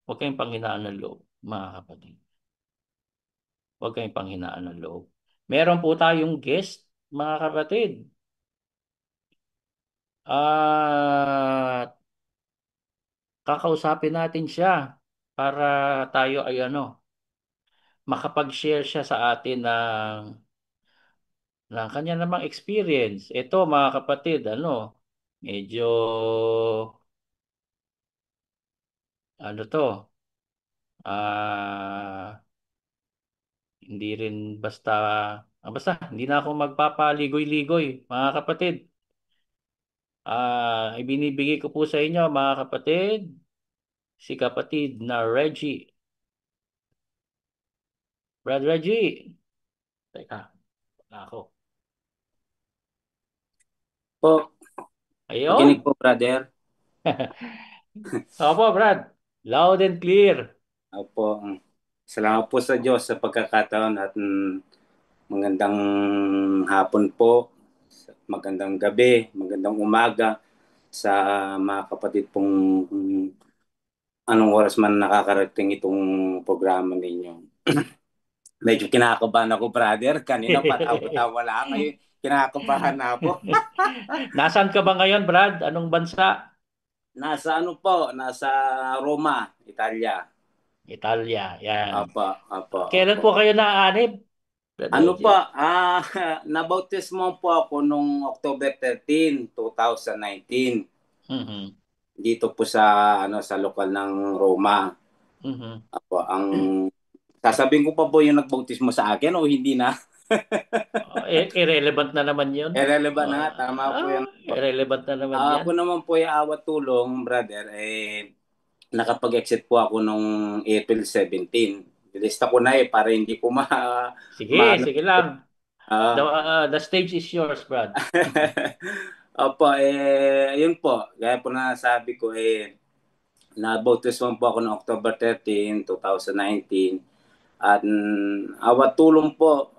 Huwag kayong panghinaan ng loob, mga kapatid. Huwag kayong panghinaan ng loob. Meron po tayong guest, mga kapatid. At kakausapin natin siya para tayo ay makapag-share siya sa atin ng kanya namang experience. Ito, mga kapatid, medyo, ano to, ah, hindi rin basta, hindi na ako magpapaligoy-ligoy, mga kapatid. Ibinibigay ko po sa inyo, mga kapatid, si kapatid na Reggie. Brad Reggie. Teka, wala ako. Po, makinig Ayun. po, brother. Opo, Brad. Loud and clear. Opo, salamat po sa Diyos sa pagkakataon at magandang hapon po, magandang gabi, magandang umaga sa mga kapatid pong anong oras man nakakarating itong programa ninyo. Medyo kinakabahan ako, brother. Kanina patawa-tawa lang. Ngayon, kinakabahan na ako. Nasaan ka ba ngayon, Brad? Anong bansa? Nasa ano po? Nasa Roma, Italia. Italia. Yan. Apa, apa, Kailan opo. po kayo naanib, Brad Ano pa, Reggie? nabautismo po ako nung October 13, 2019 Mhm. dito po sa sa lokal ng Roma. Mhm. Apo, sasabihin ko pa po yung nagbautismo sa akin o hindi na? Irrelevant na naman yun. Irrelevant na, tama po yan. Irrelevant na naman yan. Ako naman po yung awat tulong, brother, nakapag-exit po ako nung April 17. Lista ko na para hindi ko Sige, ma sige lang. The, ah, uh, the stage is yours, Brad. Opo, yun po. Gaya po na sabi ko, na-bautismo po ako noong October 13, 2019. At awat tulong po,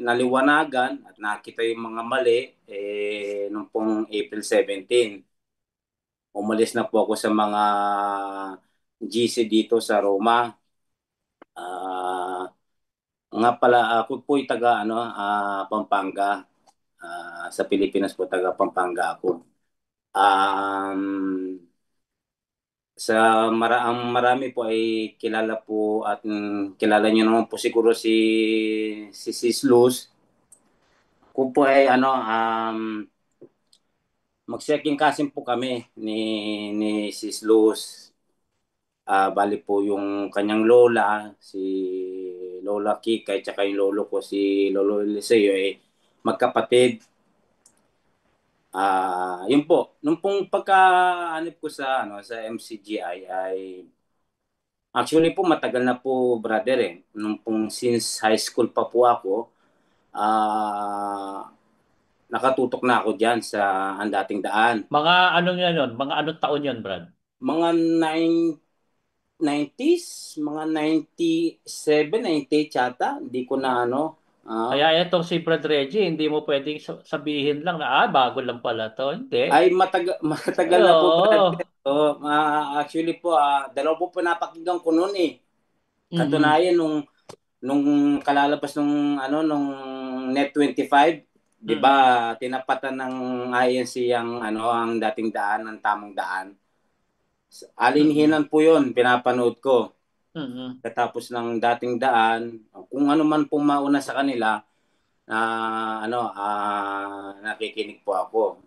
naliwanagan at nakita yung mga mali noong pong April 17. Umalis na po ako sa mga GC dito sa Roma. Ah, nga pala, ako po ay taga Pampanga. Sa Pilipinas po, taga Pampanga ako. Um, ang marami po ay kilala po at kilala niyo naman po siguro si Sis Luz. Kung po ay mag-second cousin po kami ni Sis Luz. Bali po yung kanyang lola, si Lola Kika, at saka yung lolo ko, si Lolo Eliseo, magkapatid. Yun po, nung pong pagka-anip ko sa sa MCGI ay actually po matagal na po, brother, nung pong since high school pa po ako, nakatutok na ako diyan sa ang dating daan. Mga anong yan yun? Mga anong taon yun, Brad? Mga 90s, mga 97, 98 yata, hindi ko na Kaya itong si Brad Reggie, hindi mo pwedeng sabihin lang na, bago lang pala to. Hindi. ay matagal na po, brother. Oo. Actually po, dalawa po pinapakinggan ko noon eh. Mhm. Katunayan nung kalalabas nung Net 25, 'di ba? Mhm. Tinapatan ng INC ang dating daan, ng tamang daan. Mhm. Alinhinan po 'yon, pinapanood ko. Mhm. Katapos ng dating daan, kung ano man pong mauna sa kanila, na nakikinig po ako.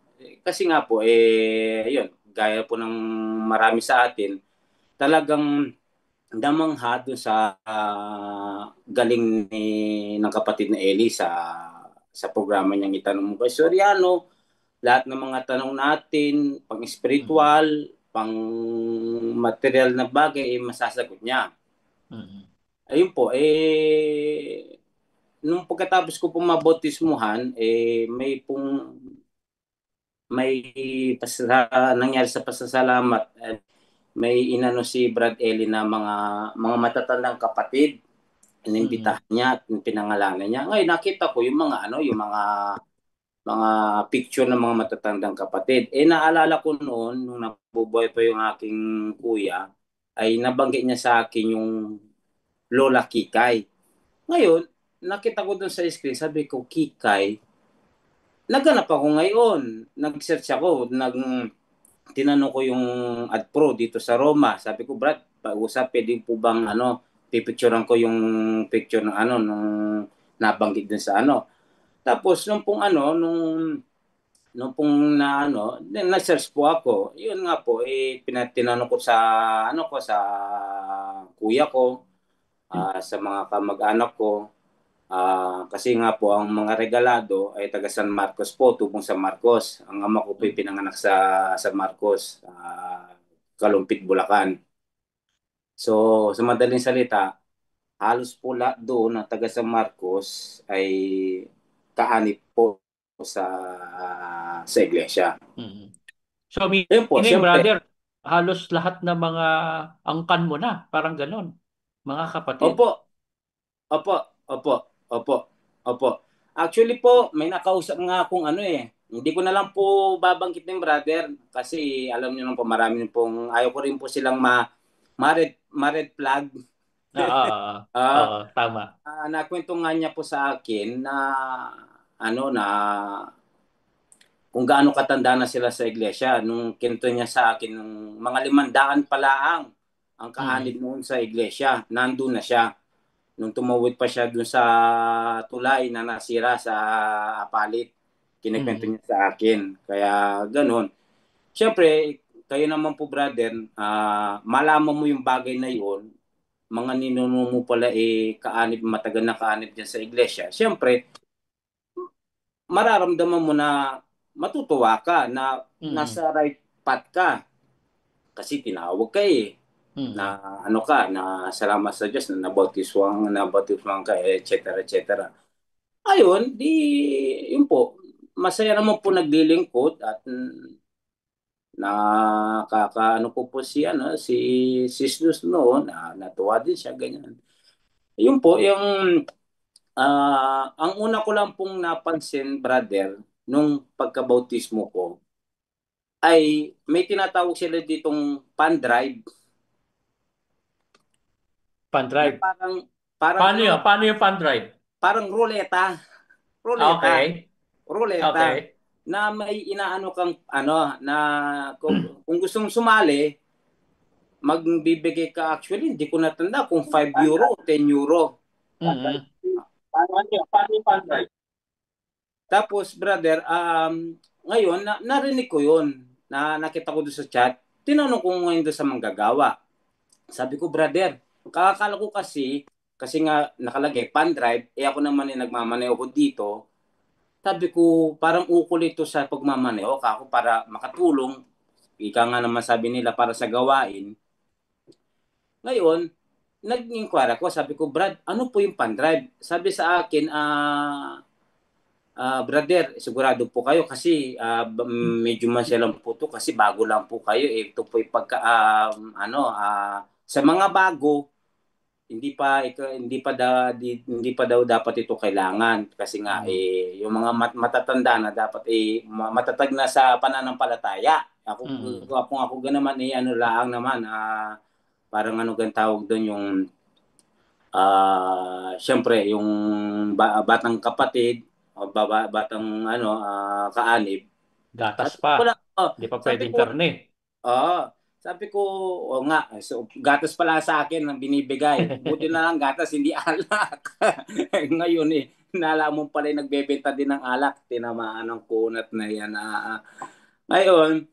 Kasi nga po, yun, gaya po ng marami sa atin, talagang damangha doon sa galing ng kapatid na Eli sa programa niyang Itanong Mo Kay Soriano. Lahat ng mga tanong natin, pang Mhm. spiritual, pang material na bagay, masasagot niya. Mhm. Ayun po, nung pagkatapos ko pong mabautismuhan, may nangyari sa pasasalamat. May inano si Brad Ellie na mga matatandang kapatid, Mhm. inimbitahan niya at pinangalanan niya. Ngayon nakita ko yung mga picture ng mga matatandang kapatid. Naalala ko noon nung nabubuhay pa yung aking kuya, ay nabanggit niya sa akin yung Lola Kikay. Ngayon, nakita ko dun sa screen, sabi ko, Kikay, naghanap ako ngayon. Nag-search ako, tinanong ko yung AdPro dito sa Roma. Sabi ko, Brad, pag-usap, pwede po bang pipicturean ko yung picture ng nung nabanggit dun sa Tapos, nung pong na-search po ako, yun nga po, pinatinanong ko sa, sa kuya ko, sa mga kamag-anak ko. Kasi nga po, ang mga regalado ay taga San Marcos po, tubong San Marcos. Ang ama ko po ay pinanganak sa San Marcos, Kalumpit, Bulacan. So, sa madaling salita, halos po lahat doon na taga San Marcos ay kaanib po sa iglesia. Mm. So, Yun po, meaning, siyempre, brother, halos lahat ng mga angkan mo na, parang ganon, mga kapatid. opo, opo, opo, opo, opo. Actually po, may nakausap nga akong hindi ko na lang po babanggitin, brother, kasi alam niyo naman po, marami pong, ayaw ko rin po silang ma-red flag. Tama. Nakwento nga niya po sa akin na na kung gaano katanda na sila sa iglesia. Nung kinto niya sa akin, nung mga 500 pala ang kaanib Mm. noon sa iglesia, nandun na siya. Nung tumawid pa siya dun sa tulay na nasira sa apalit, kinikwento Mm. niya sa akin. Kaya ganun. Siyempre, kayo naman po brother, malaman mo yung bagay na yun, mga ninuno mo pala kaanib, matagal na kaanib dyan sa iglesia. Siyempre, mararamdaman mo na matutuwa ka na Mm. nasa right path ka kasi tinawag ka na Mm. na salamat sa Diyos na nabautiswang ka, etc. etc. Ayun, yun po, masaya naman po naglilingkod at nakakaano ko po si Jesus noon, natuwa din siya, ganyan. Yun po, ang una ko lang pong napansin, brother, nung pagkabautismo ko, ay may tinatawag sila ditong pan drive Fan na drive. parang parang Paano yun? Paano yung fan drive? parang ruleta, ruleta, Okay. ruleta Okay. na may inaano kang na kung gustong sumali, magbibigay ka, actually hindi ko natanda kung 5 euro o 10 euro. Mm. Paano yung fan drive? Tapos brother, ngayon narinig ko yun, na nakita ko doon sa chat, tinanong ko ngayon doon sa manggagawa. Sabi ko, brother, kakakala ko kasi nga nakalagay pan drive, ako naman nagmamaneho ko dito. Sabi ko, parang ukol ito sa pagmamaneho ako para makatulong. Ika nga naman sabi nila para sa gawain. Ngayon, nag-inquire ako, sabi ko, Brad, ano po yung pan drive? Sabi sa akin, brother, sigurado po kayo kasi medyo masyalan po to kasi bago lang po kayo. Ito po yung sa mga bago, hindi pa daw dapat ito kailangan kasi nga Mm. yung mga matatanda na dapat matatag na sa pananampalataya. Mm. Kung ako ganaman lang naman, parang gan tawag doon yung syempre yung batang kapatid o batang kaanib. Gatas Sabi pa. ko lang, Di pa sabi pwedeng ko, karne. sabi ko, o nga, so gatas pala sa akin ang binibigay. Buti na lang gatas, hindi alak. Ngayon nalaman pala nagbebenta din ng alak. Tinamaan ng kunat na yan. Ngayon,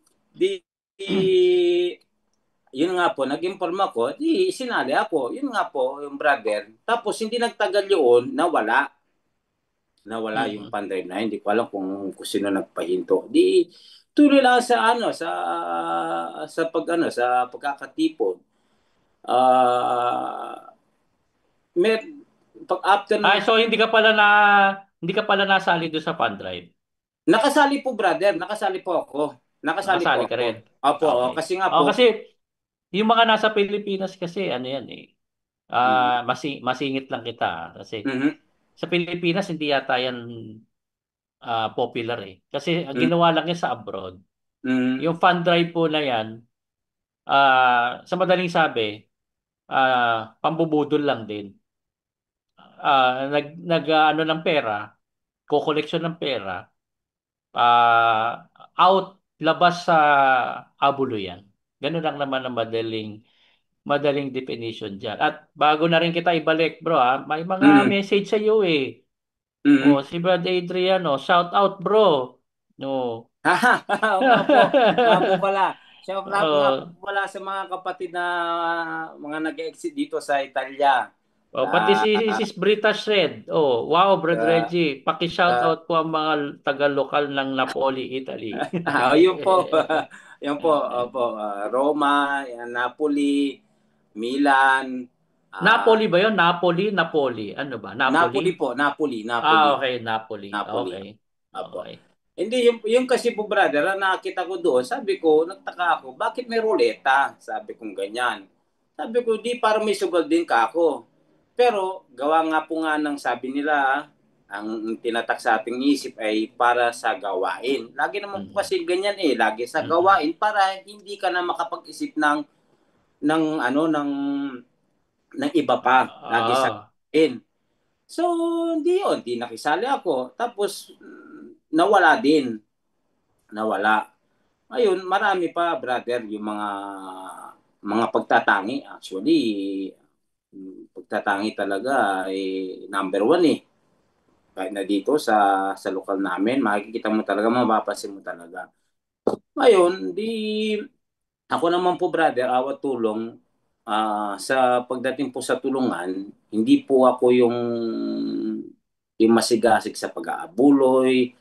yun nga po, nag-inform ako, sinali ako. Yun nga po, yung brother. Tapos hindi nagtagal yun, nawala yung Mm. pandrive na. Hindi ko alam kung sino nagpahinto. Tuloy lang sa pagkakatipon. Ah, may pag after Ah, ng so hindi ka pala nasali doon sa fan drive. nakasali po brother, nakasali po ako. Nakasali po Nakasali ka ako. rin. Opo, Okay. kasi nga Oh, po, kasi yung mga nasa Pilipinas kasi ano yan eh. mm, Masingit lang kita kasi mhm, sa Pilipinas hindi yata yan popular eh. Kasi ang mm, ginawa lang yan sa abroad. mm, Yung fan drive po na yan, Sa madaling sabi, pambubudol lang din. Ano ng pera, kokoleksyon ng pera, labas sa abulo yan. Ganun lang naman ang madaling definition dyan. At bago na rin kita ibalik, bro, may mga Mm. message sa iyo eh. Mm. Oh, si Brad Adrian, oh, shout out, bro. No. Oo nga po. Nga po pala. Shout out nga po Oh, pala sa mga kapatid na mga nag-exit dito sa Italia. oh, pati Sa, si Brita Shred. Oh, wow, Brad sa, Reggie. Paki-shout sa out po ang mga taga-lokal ng Napoli, Italy. yun po. Yun po. Opo. Roma, Napoli, Milan, ah, Napoli ba 'yon? Napoli, Napoli. Ano ba? Napoli? Napoli po. Napoli. Napoli. Okay, Napoli. Napoli. Okay. Apo. Okay. Hindi, yung kasi po brother, na nakita ko doon, sabi ko, nagtaka ako, bakit may ruleta? Sabi kong ganyan. Sabi ko, di para may sugal din ka ako. Pero, gawa nga po nga ng sabi nila, ang tinatak sa ating isip ay para sa gawain. Lagi naman po Mm. kasi ganyan eh, lagi sa Mm. gawain para hindi ka na makapag-isip ng ano, ng iba pa. Lagi sa Ah. gawain. So, hindi yun. Di nakisali ako. Tapos, nawala din. Nawala. Ayun, marami pa, brother, yung mga pagtatangi. Actually, pagtatangi talaga ay number one eh. Kahit na dito sa lokal namin, makikita mo talaga, mapapansin mo talaga. Ngayon, di ako naman po, brother, awat tulong sa pagdating po sa tulungan, hindi po ako yung masigasig sa pag-aabuloy,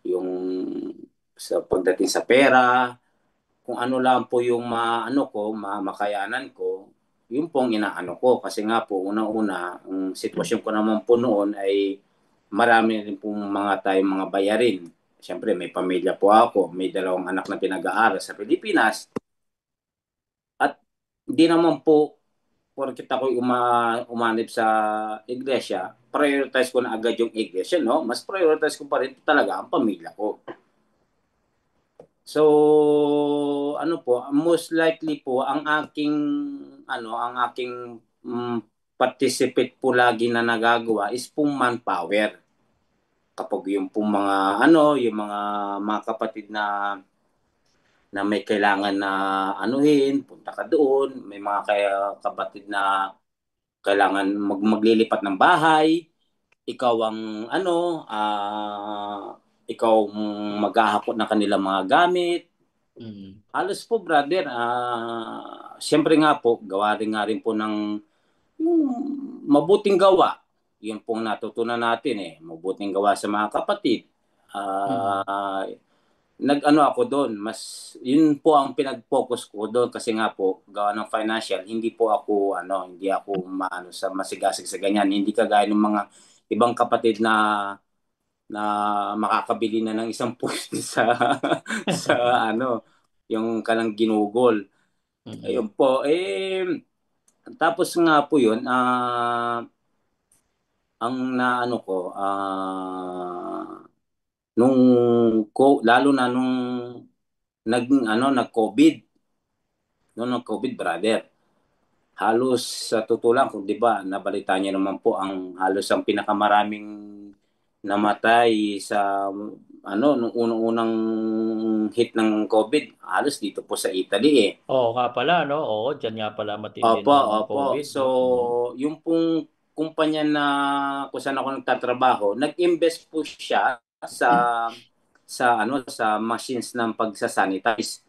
yung sa pagdating sa pera, kung ano lang po yung maano ko, makayanan ko, yun po ang inaano ko. Kasi nga po, unang-una, ang sitwasyon ko naman po noon ay marami rin pong mga tayong mga bayarin. Siyempre, may pamilya po ako, may dalawang anak na pinag-aaral sa Pilipinas. At hindi naman po, porkit ako'y umanib sa iglesia, prioritize ko na agad yung iglesia, no? Mas prioritize ko pa rin talaga ang pamilya ko. So, ano po, most likely po ang aking participate po lagi na nagagawa is pong manpower. Kapag yung pong yung mga kapatid na may kailangan na anuhin, punta ka doon, may mga kapatid na kailangan maglilipat ng bahay, ikaw ang ikaw ang maghahakot ng kanilang mga gamit. Mm. Halos po, brother, siyempre nga po, gawa rin nga rin po ng yung mabuting gawa. Yun pong natutunan natin eh, mabuting gawa sa mga kapatid. Mm. Ah, nag-ano ako doon, mas yun po ang pinag-focus ko doon kasi nga po gawa ng financial, hindi ako maano sa masigasig sa ganyan, hindi kagaya ng mga ibang kapatid na makakabili na ng isang puste sa ano yung kanang ginugol. Mm. Ayun po tapos nga po yun ang naano ko nung lalo na nung nag-COVID, nung nag-COVID, brother, halos sa totoo lang, kung 'di ba, nabalita niyo naman po ang halos ang pinakamaraming namatay sa nung unang-unang hit ng COVID, halos dito po sa Italy eh. Oo nga pala, no? Oo, dyan nga pala matindi Opo, ng opo. COVID, So, no? Mm. yung pong kumpanya na kung saan ako nagtatrabaho, nag-invest po siya sa machines ng pagsasanitize.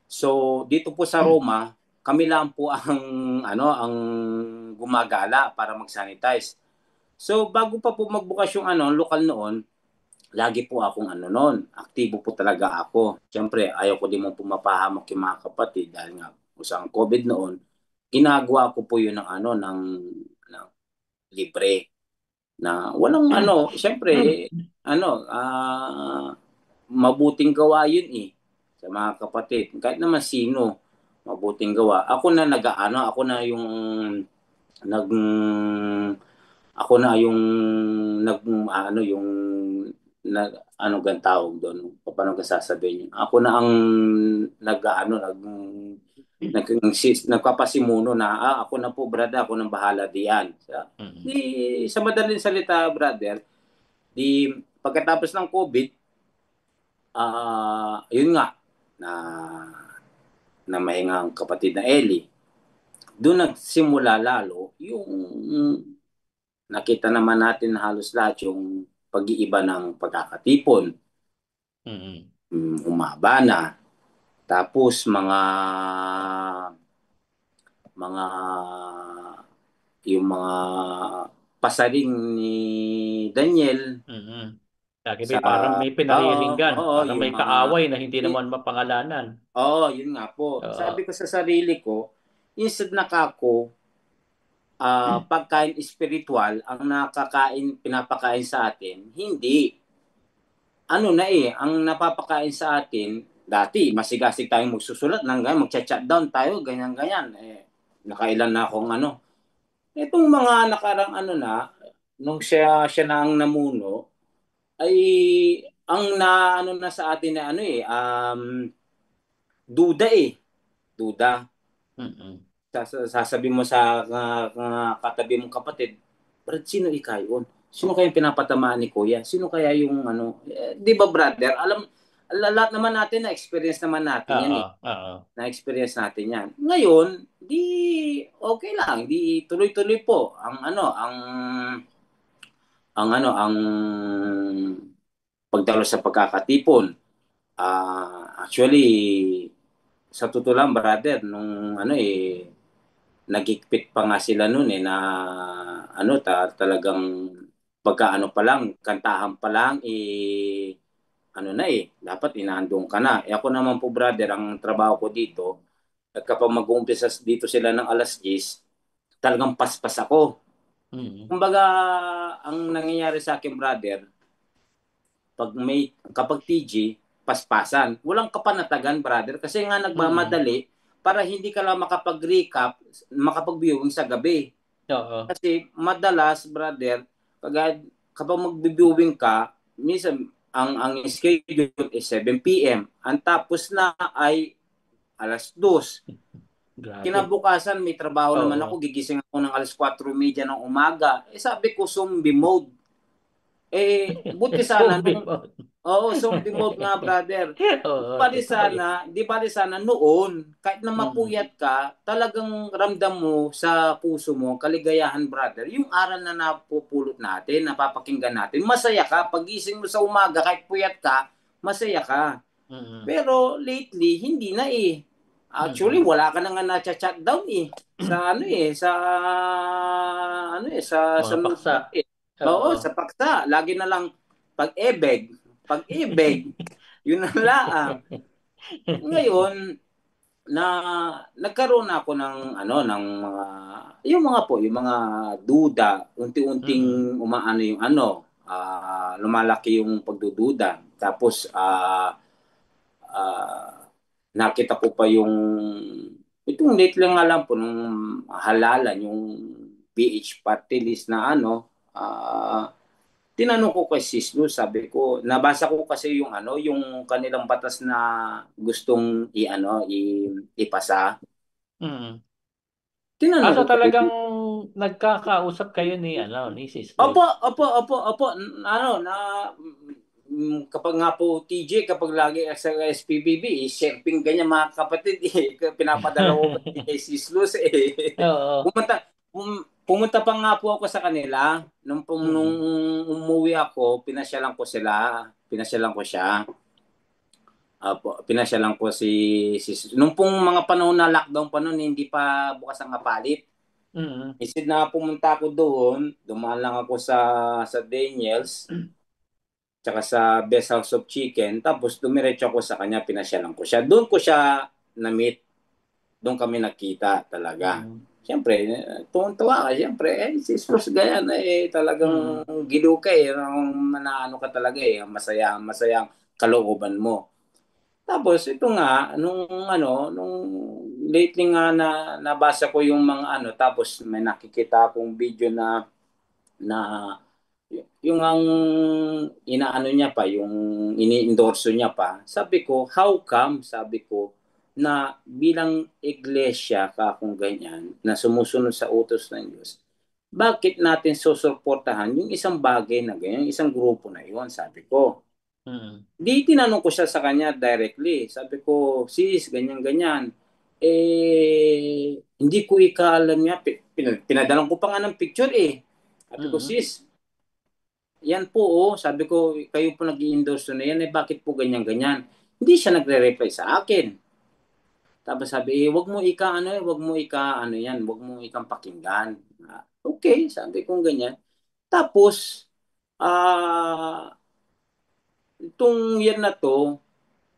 So, dito po sa Roma, kami lang po ang gumagala para mag-sanitize. So, bago pa po magbukas yung lokal noon, lagi po akong noon, aktibo po talaga ako. Siyempre, ayaw ko din mo pumapahamak yung mga kapatid dahil nga usang COVID noon, ginagawa ko po yun ng libre na walang siyempre mabuting gawa yun eh sa mga kapatid. Kahit naman sino, mabuting gawa. Ako na yung nag ako na yung nag yung nag tawag doon, paano ka sasabihin? Ako na ang nag nagpapasimuno na, ako na po, brother, ako nang bahala diyan. Mm. Di, sa madaling salita, brother, di, pagkatapos ng COVID, yun nga, na, na mahinga ang kapatid na Ellie, doon nagsimula lalo yung nakita naman natin halos lahat yung pag-iiba ng pagkakatipon. Mm. Humaba na. Tapos mga yung mga pasaring ni Daniel Mm. Lagi sa parang may pinahihinggan, oo parang yung may mga kaaway na hindi naman mapangalanan. yun nga po. Sabi Oo. ko sa sarili ko, instead na kako pagkain espiritual ang pinapakain sa atin, hindi. Ano na ang napapakain sa atin, dati masigasig tayong magsusulat ng ganyan, magchat-chat down tayo, ganyan-ganyan. Nakailan na akong ano. Itong mga nakarang ano na, nung siya na ang namuno, ay ang na ano na sa atin na ano duda duda. Mm. Sasabi mo sa katabi mong kapatid, Brad, sino ikayon? Sino kaya yung pinapatamaan ni Kuya? Sino kaya yung ano? Di ba, brother? Lahat naman natin na experience naman natin yan Oo, eh. oo. Na-experience natin yan. Ngayon, di okay lang, di tuloy-tuloy po ang pagdalo sa pagkakatipon. Actually, sa totoo lang, brother, nung nagigpit pa nga sila noon na talagang pagkaano pa lang, kantahan pa lang dapat inaandong ka na. Ako naman po, brother, ang trabaho ko dito, at kapag mag-uumpisa dito sila ng alas 10, talagang paspas ako. Mm. Kumbaga, ang nangyayari sa akin, brother, kapag TG, paspasan. Walang kapanatagan, brother, kasi nga Mm. nagmamadali para hindi ka lang makapag-recap, makapag-viewing sa gabi. Oo. Kasi madalas, brother, kapag mag-viewing ka, minsan ang schedule is 7 p.m. Ang tapos na ay alas 2. Grabe. Kinabukasan, may trabaho naman ako, Oo. gigising ako ng alas 4:30 ng umaga. Sabi ko, zombie mode. Buti sana Zombie nung mode. Oo, zombie mode nga, brother. Oo, totoo yan. Di bali sana noon, kahit na Mm. mapuyat ka, talagang ramdam mo sa puso mo, kaligayahan, brother. Yung aral na napupulot natin, napapakinggan natin, masaya ka. Pagising mo sa umaga, kahit puyat ka, masaya ka. Mm. Pero lately, hindi na Actually, Mm. wala ka na nga na-chat down Sa sa Mga paksa. Oo, Oo. sa paksa. Lagi na lang pag-ebeg, pag-ibig, yun na lang. Ngayon, na nagkaroon ako ng yung mga duda, Mm. unti-unting umaano yung lumalaki yung pagdududa. Tapos nakita ko pa itong late lang nga lang po nung halalan yung PH party list na tinanong ko kay Sis Luz, sabi ko, nabasa ko kasi yung kanilang batas na gustong ipasa. Mm. Tinanong So ko kay talagang nagkakausap kayo ni Sis Opo, Luz. opo, opo, opo. Kapag nga po TJ, kapag lagi sa SPBB, sharing ganyan mga kapatid, pinapadala ko kay Sis Luz. Oo. Pumunta pa nga po ako sa kanila. Nung Mm. umuwi ako, pinasyalan ko siya. Pinasyalan ko nung pong mga panahon na lockdown pa noon, hindi pa bukas ang kapalit. Mm. Instead na pumunta ako doon, dumaan lang ako sa Daniels, tsaka sa Best House of Chicken, tapos dumiretso ako sa kanya, pinasyalan ko siya. Doon ko siya na-meet, doon kami nakita talaga. Mm. Siyempre, tuwang-tuwa ka, siyempre, si Sus ganyan, talagang Mm. gilu ka manaano ka talaga masaya, masayang kalooban mo. Tapos ito nga nung lately nga na nabasa ko yung mga tapos may nakikita akong video na yung ang inaano niya pa yung ini-endorso niya pa. Sabi ko, how come? Sabi ko, na bilang iglesia ka kung ganyan, na sumusunod sa utos ng Diyos, bakit natin susuportahan yung isang bagay na ganyan, yung isang grupo na yon, sabi ko. Mm. Di tinanong ko siya sa kanya directly. Sabi ko, sis, ganyan-ganyan. Hindi ko ikaalam niya. Pinadalan ko pa nga ng picture eh. Sabi ko, Mm. sis, yan po oh. Sabi ko, kayo po nag-i-endorse na yan. Bakit po ganyan-ganyan? Hindi siya nagre-reply sa akin. Tapos sabi, wag mo wag mo yan, wag mo ikang pakinggan. Okay, sabi ko ganyan. Tapos, itong year na to,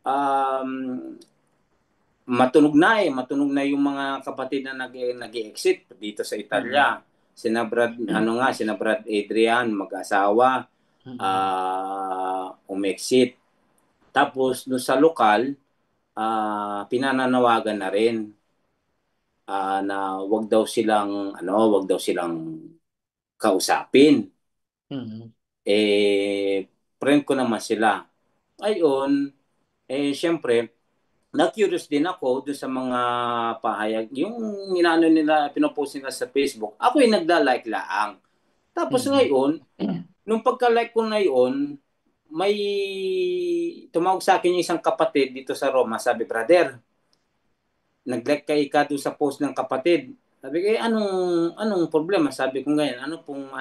um, matunog na yung mga kapatid na nag-exit dito sa Mm. Italia. Sina Brad Adrian, mag-asawa, Mm. umexit. Tapos doon sa lokal, pinananawagan na rin na wag daw silang kausapin. Mm. Friend ko naman sila. Ayun, syempre, na-curious din ako doon sa mga pahayag. Yung inaano nila, pinopost nila sa Facebook, ako yung nagda-like laang. Tapos Mm. ngayon, nung pagka-like ko ngayon, may tumawag sa akin yung isang kapatid dito sa Roma. Sabi, brother, nag-like kay ka doon sa post ng kapatid. Sabi ko, anong problema? Sabi ko ganyan, ano pong,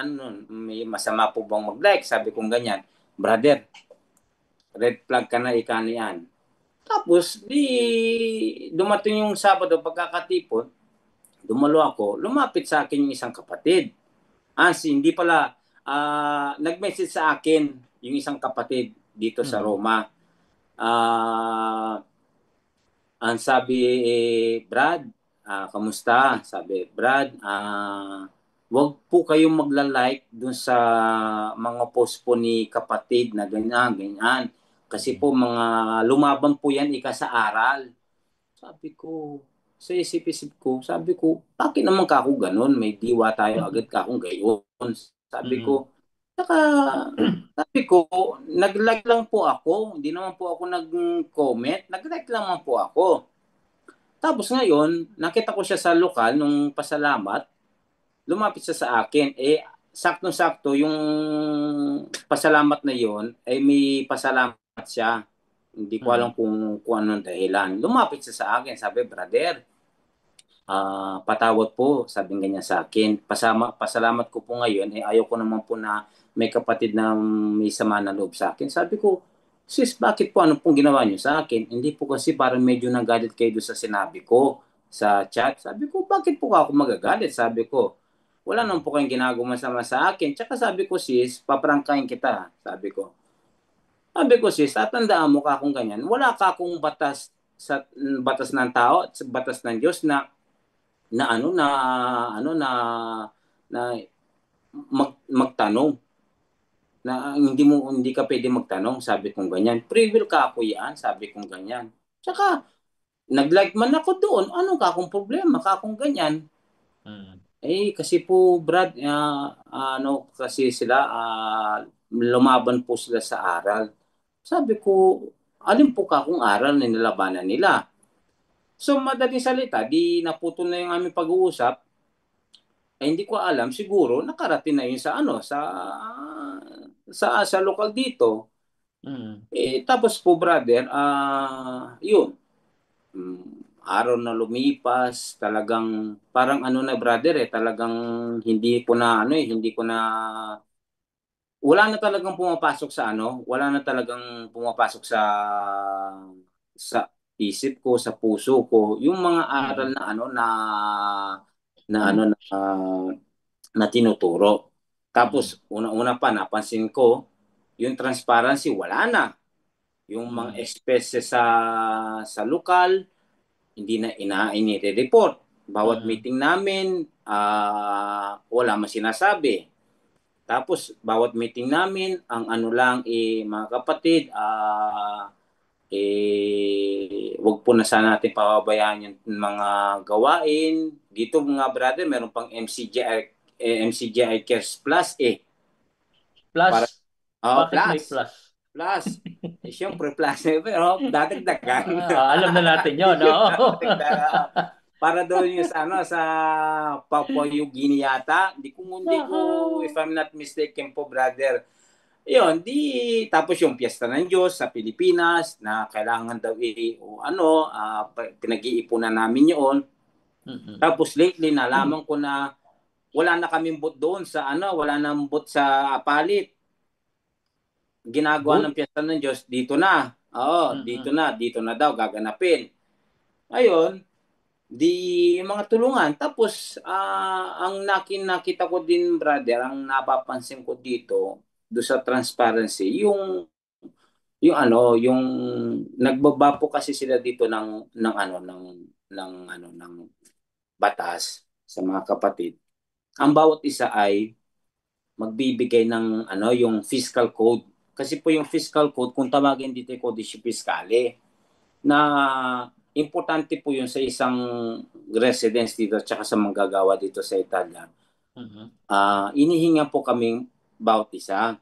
may masama po bang mag-like? Sabi ko ganyan, brother, red flag ka na ika niyan. Tapos, dumating yung Sabado, pagkakatipon, dumalo ako, lumapit sa akin yung isang kapatid. Hindi pala, nag-message sa akin yung isang kapatid dito sa Mm. Roma. Ang sabi, Brad, kamusta? Sabi, Brad, wag po kayong magla-like dun sa mga post po ni kapatid na ganyan, ganyan. Kasi po mga lumaban po yan ika sa aral. Sabi ko, sa isip-isip ko, sabi ko, bakit naman ka ako ganun? May diwa tayo agad ka akong gayon. Sabi Mm. ko, saka, sabi ko, nag-like lang po ako. Hindi naman po ako nag-comment. Nag-like lang naman po ako. Tapos ngayon, nakita ko siya sa lokal nung pasalamat. Lumapit siya sa akin. Sakto-sakto yung pasalamat na yon ay may pasalamat siya. Hindi ko alam Mm. kung anong dahilan. Lumapit siya sa akin. Sabi, brother, patawad po, sabi ganyan sa akin. Pasalamat ko po ngayon, ayaw ko naman po na may kapatid na may sama na loob sa akin. Sabi ko, sis, bakit po? Ano pong ginawa niyo sa akin? Hindi po kasi parang medyo nagalit kayo doon sa sinabi ko sa chat. Sabi ko, bakit po ako magagalit? Sabi ko, wala naman po kayong ginagawa masama sa akin. Tsaka sabi ko, sis, paprangkahin kita. Sabi ko, sis, tatandaan mo ka kung ganyan. Wala ka akong batas ng tao at batas ng Diyos na ano na ano na magtanong na hindi ka pwede magtanong, sabi kong ganyan. Free will ka ako yan, sabi kong ganyan. Tsaka nag-like man ako doon, ano ka akong problema ka akong ganyan. Mm. Kasi po Brad, ano kasi sila lumaban po sila sa aral. Sabi ko, alin po ka akong aral na nilabanan nila? So madaling salita, di naputol na yung aming pag-uusap. Hindi ko alam, siguro nakarating na yun sa sa lokal dito. Mm. Tapos po brother, yun. Araw na lumipas, talagang parang ano na brother talagang hindi ko na wala na talagang pumapasok sa wala na talagang pumapasok sa isip ko, sa puso ko, yung mga aral Mm. na na ano na na tinuturo. Mm. Tapos, una-una pa, napansin ko, yung transparency, wala na. Yung mga Mm. expenses sa lokal, hindi na inire-report. Bawat Mm. meeting namin, wala man sinasabi. Tapos, bawat meeting namin, ang ano lang, mga kapatid, wag po na sana natin pababayaan yung mga gawain. Dito mga brother, meron pang MCGI Cares Plus Plus, para bakit may plus. plus? plus. Eh, siyempre, plus, pero dadagdagan. Alam na natin yun, no? Dadagdagan. Para doon yung sa, ano, sa Papua New Guinea yata. Hindi ko, if I'm not mistaken po, brother. Yun, tapos yung Piyesta ng Diyos sa Pilipinas na kailangan daw o ano, pinag-iipunan namin yun. Mm-mm. Tapos lately, nalaman ko na wala na kaming booth doon sa ano, wala na booth sa Apalit. Ginagawa ng Boot? Piyesta ng Diyos, dito na. Oo, Mm-mm. dito na daw gaganapin. Ayun, mga tulungan. Tapos, ang nakita ko din, brother, ang napapansin ko dito, do sa transparency, yung nagbaba po kasi sila dito ng batas sa mga kapatid. Ang bawat isa ay magbibigay ng yung fiscal code. Kasi po yung fiscal code, kung tawagin dito yung Codice Fiscale, na importante po yun sa isang residence dito at saka sa manggagawa dito sa Italia. Mm-mm. Inihinga po kaming bawat isa.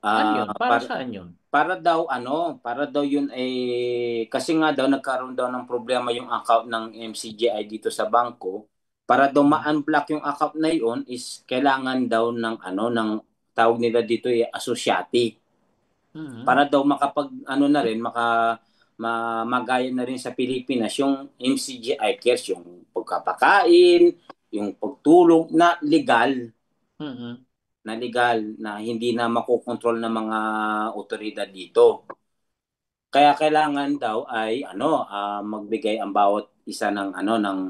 Ano Ah, yun? Para para saan yun? para daw yun ay kasi nga daw nagkaroon daw ng problema yung account ng MCGI dito sa bangko. Para daw Mm-mm. ma-unblock yung account na yun is kailangan daw ng tawag nila dito ay asosyati. Mm-mm. Para daw makapag na rin magaya na rin sa Pilipinas yung MCGI cares, yung pagkapakain, yung pagtulong Mm-mm. na legal na hindi na makokontrol ng mga otoridad dito. Kaya kailangan daw ay magbigay ang bawat isa ng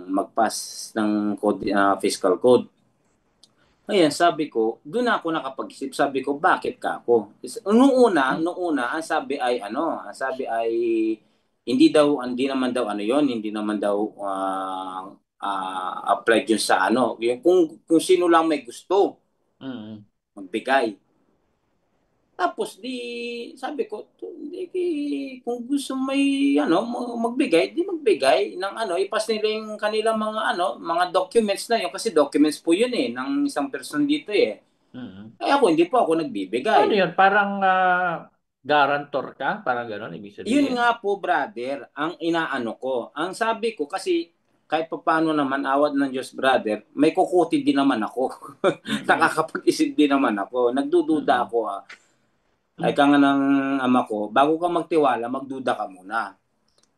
magpas ng fiscal code. Ayan, sabi ko, doon ako nakapag-isip. Sabi ko, bakit ka ako? Nung una, ang sabi ay hindi naman daw hindi naman daw applied yun sa yung kung sino lang may gusto Mm-mm. magbigay. Tapos sabi ko, kung gusto may magbigay, di magbigay ng ipas nila yung kanilang mga documents na yun kasi documents po yun ng isang person dito eh. Mm-mm. Kaya ako hindi po ako Ano nagbibigay. yun? Parang guarantor ka? Parang gano'n, ibig Yun sabihin? nga po brother, ang inaano ko. Ang sabi ko kasi kahit papaano naman awad ng Diyos brother, may kukuti din naman ako. Mm-mm. Nakakapag-isip din naman ako. Nagdududa Mm-mm. ako ay ka nga ng ama ko, bago ka magtiwala, magduda ka muna.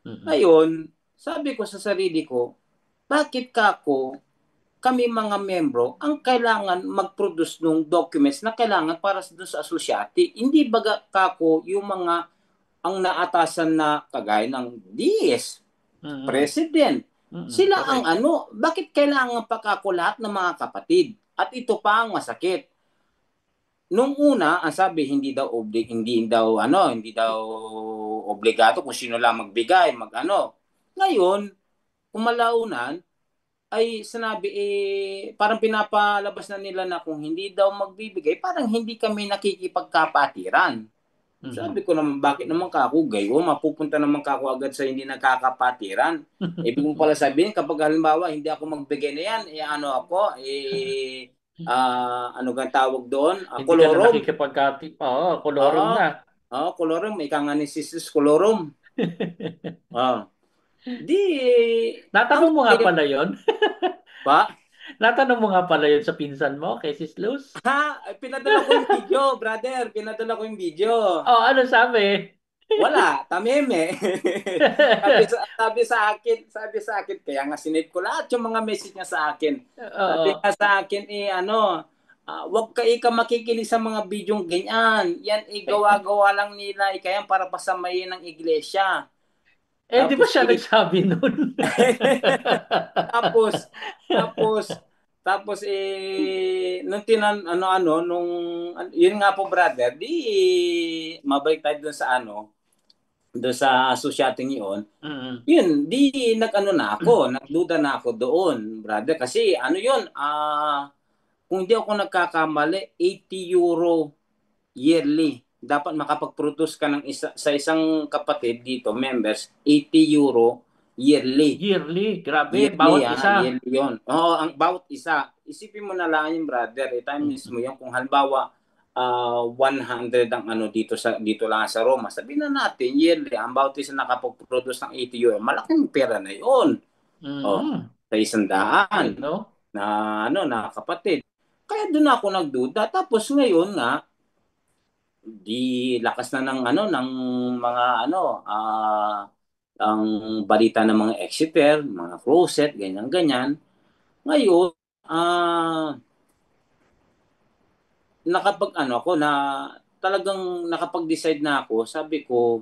Mm-mm. Ngayon, sabi ko sa sarili ko, bakit kami mga membro, ang kailangan mag-produce ng documents na kailangan para doon sa asosyati. Hindi baga yung ang naatasan na kagaya ng DS, Mm-mm. President. Mm-mm. Sila ang Correct. bakit kailangan pa lahat ng mga kapatid? At ito pa ang masakit. Nung una, ang sabi hindi daw obligado kung sino lang magbigay, Ngayon, kumalaunan ay sinabi parang pinapalabas na nila na kung hindi daw magbibigay, parang hindi kami nakikipagkapatiran. Sabi Mm-mm. ko naman, bakit naman kako gayo? Mapupunta naman kako agad sa hindi nagkakapatiran. Ibig mo pala sabihin, kapag halimbawa hindi ako magbigay na yan, ano gang tawag doon? Hindi ka na Kolorom. nakikipagkati. Oo, kolorum Oo. na. Oo, kolorom. Ika nga ni Sisis Kolorom. Oo. Di, ang Natanong mo nga sayang pala yon. pa. Natanong mo nga pala yon sa pinsan mo, kay Sis Luz. Pinadala ko yung video, brother. Pinadala ko yung video. Oh, ano sabi? Wala, tameme. Sabi sa akin, kaya nga sinip ko lahat yung mga message niya sa akin. Sabi Oo. nga sa akin, wag ka makikinig sa mga bidyong ganyan. Yan, gawa-gawa lang nila, kaya para pasamayin ng iglesia. Di ba Tapos, siya nagsabi nun? tapos, tapos, tapos, nung yun nga po, brother, mabalik tayo doon sa asosyating yun, Mm-mm. yun, nagduda na ako doon, brother. Kasi yun, kung hindi ako nagkakamali, €80 yearly. Dapat makapag-produce ka sa isang kapatid dito, members, €80 yearly. Yearly, grabe, Yearly, bawat isa. yearly yun. Oo, ang bawat isa. Isipin mo na lang yung brother, time Mm-mm. mismo yun. Kung halimbawa, 100 ang ano dito lang sa Roma. Sabihin na natin yearly ang bawat isa nakapag-produce ng 80 euro. Malaking pera na 'yon. Oh, Mm. sa isang Grabe, daan no? na ano na kapatid. Kaya doon ako nagduda. Tapos ngayon nga di lakas na ng ano ng mga ano ang balita ng mga Exeter, mga Crusade, ganyan ganyan. Ngayon nakapag ano ako na talagang nakapag-decide na ako. Sabi ko,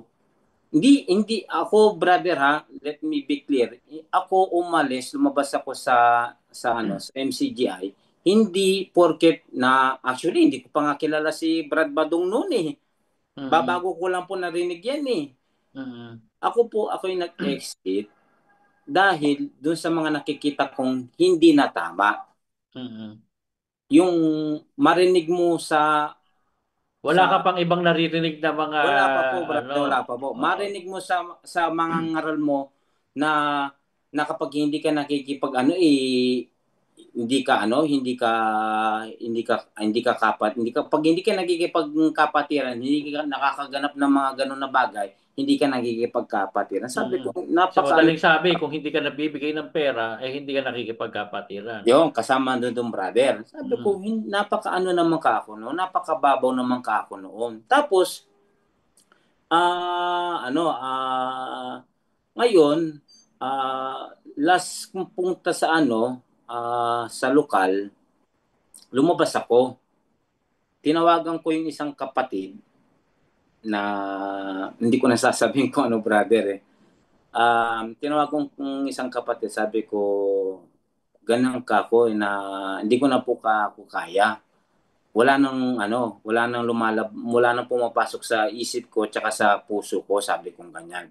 hindi ako brother ha, let me be clear. Ako umalis, lumabas ako sa ano, sa MCGI. Hindi porket na actually hindi ko pa nga kilala si Brad Badong noon eh. Mm. Babago ko lang po narinig yan eh. Mm. Ako yung nag-exit dahil dun sa mga nakikita kong hindi na tama. Mm. Yung marinig mo Wala ka sa pang ibang naririnig na mga wala pa po, ano, brother, wala pa po. oo. Marinig mo sa mga ngaral mo na na kapag hindi ka nakikipag ano hindi ka kapat, hindi ka pag hindi ka nagkikipagkapatiran, hindi ka nakakaganap ng mga ganun na bagay, hindi ka nagkikipagkapatiran. Sabi Mm. ko, Sa napaka ano, madaling sabi, kung hindi ka nabibigay ng pera, eh hindi ka nakikipagkapatiran. yung kasama doon brother. Sabi ko, Mm. napaka ano naman ka ako noon, napakababaw naman ka ako noon. Tapos ngayon, last kong punta sa ano, sa lokal, lumabas ako. Tinawagan ko yung isang kapatid na hindi ko nasasabihin kung ano brother eh. Tinawagan kong isang kapatid, sabi ko, ganun ka ako na hindi ko na po ako kaya. Wala nang pumapasok sa isip ko tsaka sa puso ko, sabi kong ganyan.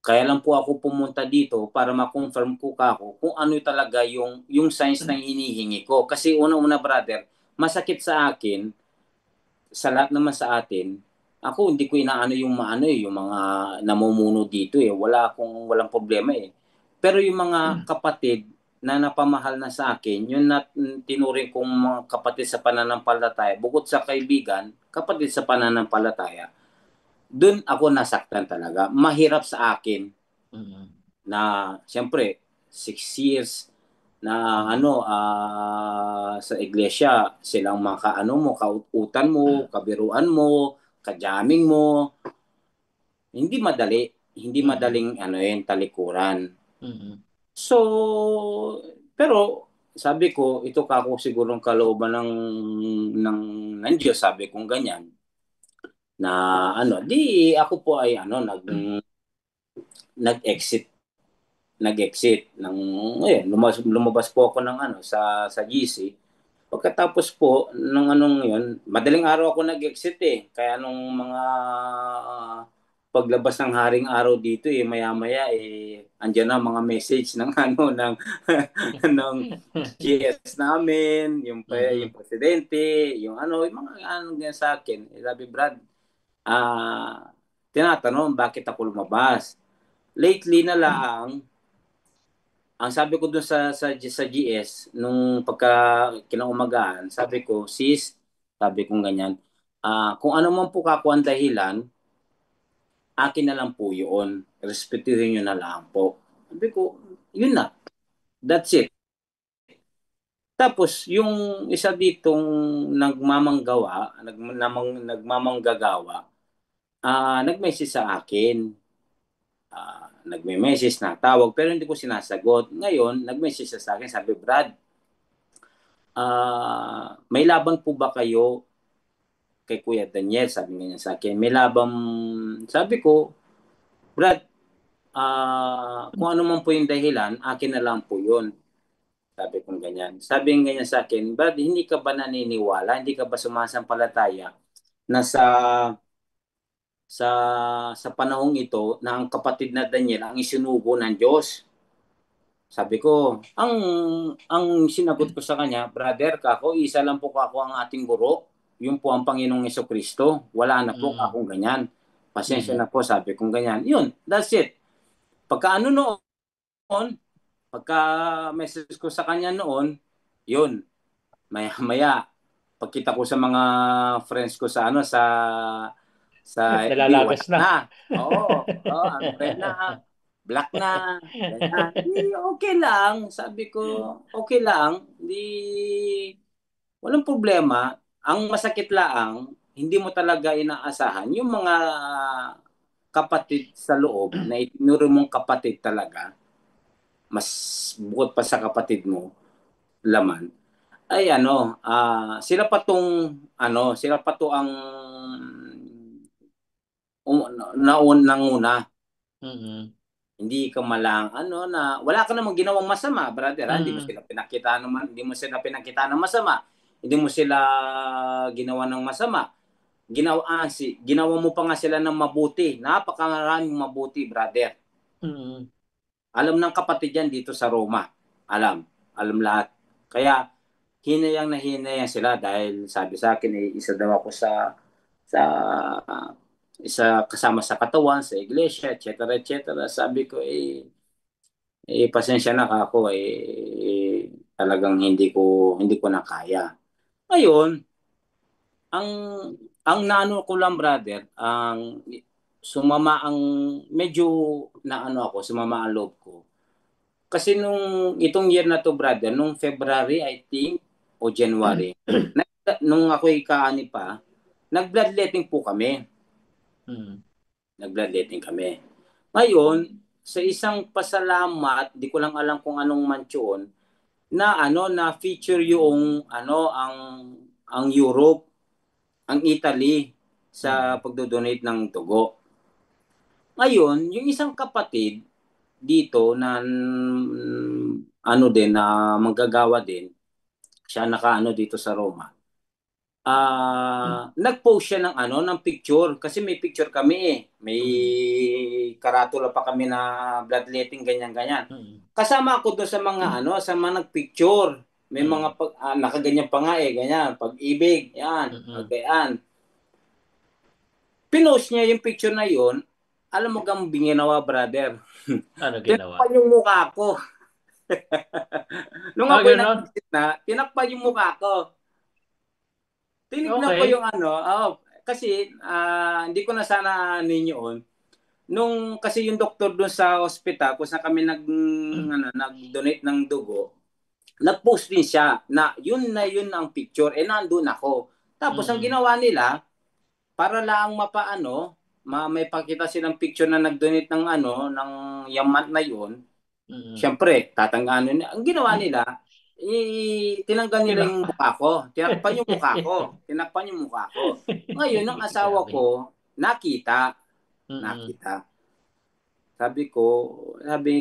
Kaya lang po ako pumunta dito para ma-confirm ko kako kung ano talaga yung signs na hinihingi ko. Kasi una-una brother, masakit sa akin, sa lahat naman sa atin, ako hindi ko inaano yung maano yung mga namumuno dito eh. Walang problema eh. Pero yung mga kapatid na napamahal na sa akin, yun na tinuring kong mga kapatid sa pananampalataya, bukod sa kaibigan, kapatid sa pananampalataya, dun ako nasaktan talaga. Mahirap sa akin Mm. na siyempre 6 years na Mm. ano sa iglesia silang mga ano mo kaututan mo kabiruan mo kajaming mo hindi Mm. madaling ano yun talikuran Mm. so pero sabi ko ito ka ako siguro kalooban ng ng Diyos sabi kong ganyan na ano di ako po ay ano nag-exit nag-exit ng lumabas po ako ng ano sa GC. Pagkatapos po ng anong 'yon, madaling araw ako nag-exit eh. Kaya nung mga paglabas ng haring araw dito eh maya-maya eh andiyan na mga message ng ano ng ng GS namin, yung Mm. presidente, yung ano, yung mga ano ganyan sa akin. Eh, sabi Brad, tinatanong bakit ako lumabas. Lately na lang ang sabi ko doon sa GS, nung pagka kinaumagahan, sabi ko, sis, sabi kong ganyan, kung ano man po kako ang dahilan, akin na lang po yun. Respetuhin nyo na lang po. Sabi ko, yun na. That's it. Tapos, yung isa ditong nagmamanggagawa, nag-message sa akin. Nagme-message na tawag pero hindi ko sinasagot. Ngayon, nag-message siya sa akin, sabi, Brad, may laban po ba kayo kay Kuya Daniel? Sabi niya sa akin, may laban, sabi ko, Brad, kung ano man po yung dahilan, akin na lang po yun. Sabi kong ganyan. Sabi ng ganyan sa akin, Brad, hindi ka ba naniniwala? Hindi ka ba sumasampalataya na sa sa panahong ito na ang kapatid na Daniel ang isinugo ng Diyos? Sabi ko, ang sinagot ko sa kanya, brother, kako, isa lang po kako ang ating guro. Yun po ang Panginoong Kristo. Wala na po Mm. akong ganyan. Pasensya Mm. na po, sabi kong ganyan. Yun, that's it. Pagka ano noon, pagka message ko sa kanya noon, yun, maya-maya. pagkita ko sa mga friends ko sa ano sa FB, wala Nalalagas na. na. Oo, unfriend na, black na, ganyan. Di, okay lang, sabi ko, okay lang, di, walang problema. Ang masakit lang, hindi mo talaga inaasahan yung mga kapatid sa loob na itinuro mong kapatid talaga, mas bukod pa sa kapatid mo, laman, ay ano, sila pa tong, sila pa to ang naunang-una. Mm. Hindi ka malang na wala ka namang ginawang masama, brother. Ha? Hindi mo Mm. sila pinakita naman, hindi mo sila pinakita ng masama. Hindi mo sila ginawa ng masama. Ginawa mo pa nga sila ng mabuti. Napakaraming mabuti, brother. Mm. Alam ng kapatid yan dito sa Roma. Alam. Alam lahat. Kaya hinayang na hinayang sila dahil sabi sa akin isa daw ako sa isa kasama sa katawan, sa iglesia, etc. etc. Sabi ko pasensya na ako talagang hindi ko na kaya. Ngayon, ang ang naano ko lang, brother, medyo sumama ang loob ko. Kasi nung itong year na to, brother, nung February, I think, o January, nung ako'y kaani pa, nag-bloodletting po kami. Mm. Nag-bloodletting kami. Ngayon, sa isang pasalamat, di ko lang alam kung anong mansion, na feature yung ang Europe, ang Italy sa Mm. pagdodonate ng dugo. Ngayon, yung isang kapatid dito na din na manggagawa din, siya nakaano dito sa Roma. Nag-post siya ng picture kasi may picture kami eh. May Mm. karatula pa kami na bloodletting ganyan ganyan. Mm. Kasama ako doon sa mga sa mga nagpicture. May mga Mm. nakaganyan pa nga ganyan, pag-ibig, yan, Mm. pagkayaan. Pinost niya yung picture na yon. Alam mo kang ginawa, brother. Ano ginawa? Tinakpan yung mukha ko. Nung ako'y Gano'n? nag-visit na, tinakpan yung mukha ko. Tinignan ko yung Okay. kasi hindi ko na sana ninyoon. Nung kasi yung doktor doon sa ospital kung saan kami nag-donate ng dugo, nag-post din siya na yun ang picture nandun ako. Tapos ang Mm. ginawa nila para lang may pakita silang picture na nag-donate ng ng yaman na yun. Mm. Siyempre, tatangganan nila. Ang ginawa nila, tinanggal nila Kina yung mukha ko. Tinakpan yung mukha ko. Tinakpan yung mukha ko. Ngayon, ang asawa Grabe. ko, nakita. Mm. Nakita. Sabi